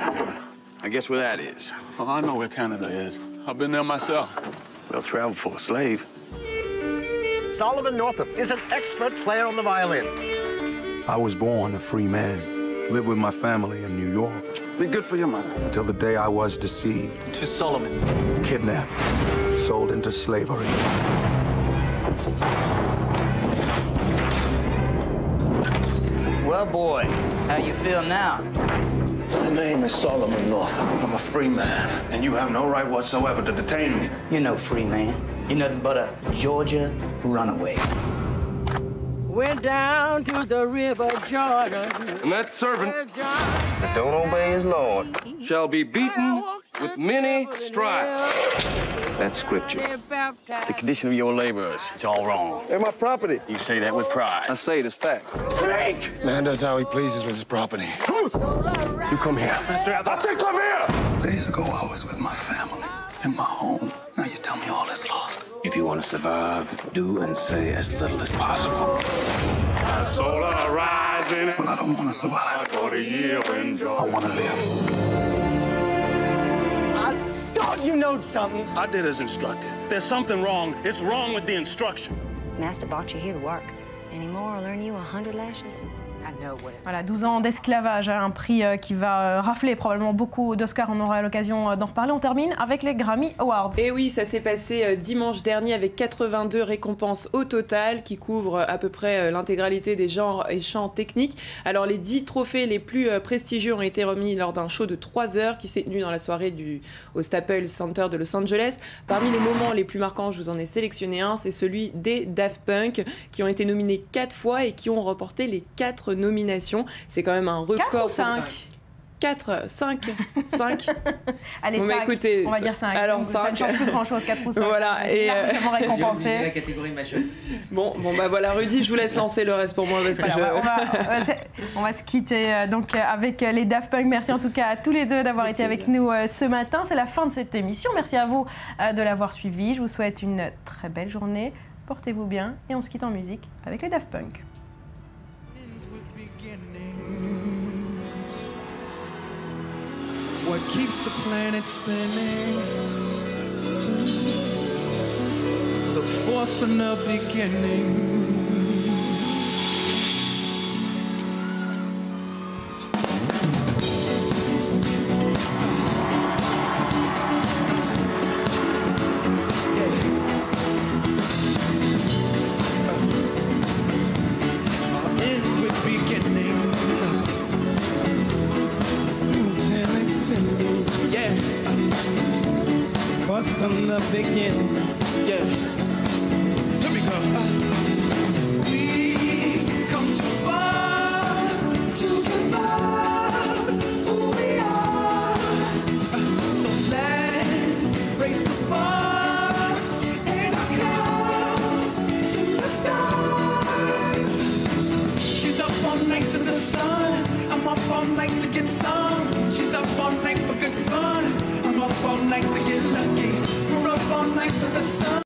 I guess where that is. Oh, I know where Canada is. I've been there myself. Well, travel for a slave. Solomon Northup is an expert player on the violin. I was born a free man. Lived with my family in New York. Be good for your mother. Until the day I was deceived. To Solomon. Kidnapped. Sold into slavery. Well, boy, how you feel now? My name is Solomon Northup. I'm a free man, and you have no right whatsoever to detain me. You're no free man. You're nothing but a Georgia runaway. Went down to the river Jordan. And that servant that don't obey his Lord shall be beaten with many stripes. That's scripture. The condition of your laborers, it's all wrong. They're my property. You say that with pride. I say it as fact. Speak! Man does how he pleases with his property. You come here. I said come here! Days ago, I was with my family, in my home. Now you tell me all is lost. If you want to survive, do and say as little as possible. My soul rising. Well, I don't want to survive. I want to live. You know something. I did as instructed. There's something wrong. It's wrong with the instruction. Master brought you here to work. Any more, I'll earn you 100 lashes. Voilà, 12 ans d'esclavage, un prix qui va rafler probablement beaucoup d'Oscars. On aura l'occasion d'en reparler. On termine avec les Grammy Awards. Et oui, ça s'est passé dimanche dernier avec 82 récompenses au total qui couvrent à peu près l'intégralité des genres et champs techniques. Alors les 10 trophées les plus prestigieux ont été remis lors d'un show de 3 heures qui s'est tenu dans la soirée au Staples Center de Los Angeles. Parmi les moments les plus marquants, je vous en ai sélectionné un, c'est celui des Daft Punk qui ont été nominés 4 fois et qui ont remporté les 4 nominations. C'est quand même un record. 4 ou 5 4, 5, 5. Allez, bon, 5. Écoutez, on va dire 5. Alors, donc, 5. Ça ne change plus grand-chose, 4 ou 5. Voilà. Et récompensé. La catégorie machin. Bon, bah voilà, Rudy, je vous laisse lancer le reste pour moi parce que on va se quitter donc avec les Daft Punk. Merci en tout cas à tous les deux d'avoir été avec nous ce matin. C'est la fin de cette émission. Merci à vous de l'avoir suivi. Je vous souhaite une très belle journée. Portez-vous bien et on se quitte en musique avec les Daft Punk. When what keeps the planet spinning. The force from the beginning. From the beginning, yeah. Here we go. We come too far to give up who we are. So let's raise the bar and our cups to the skies. She's up all night to the sun. I'm up all night to get some. She's up all night for good fun. I'm up all night to get lucky. We're up all night to the sun.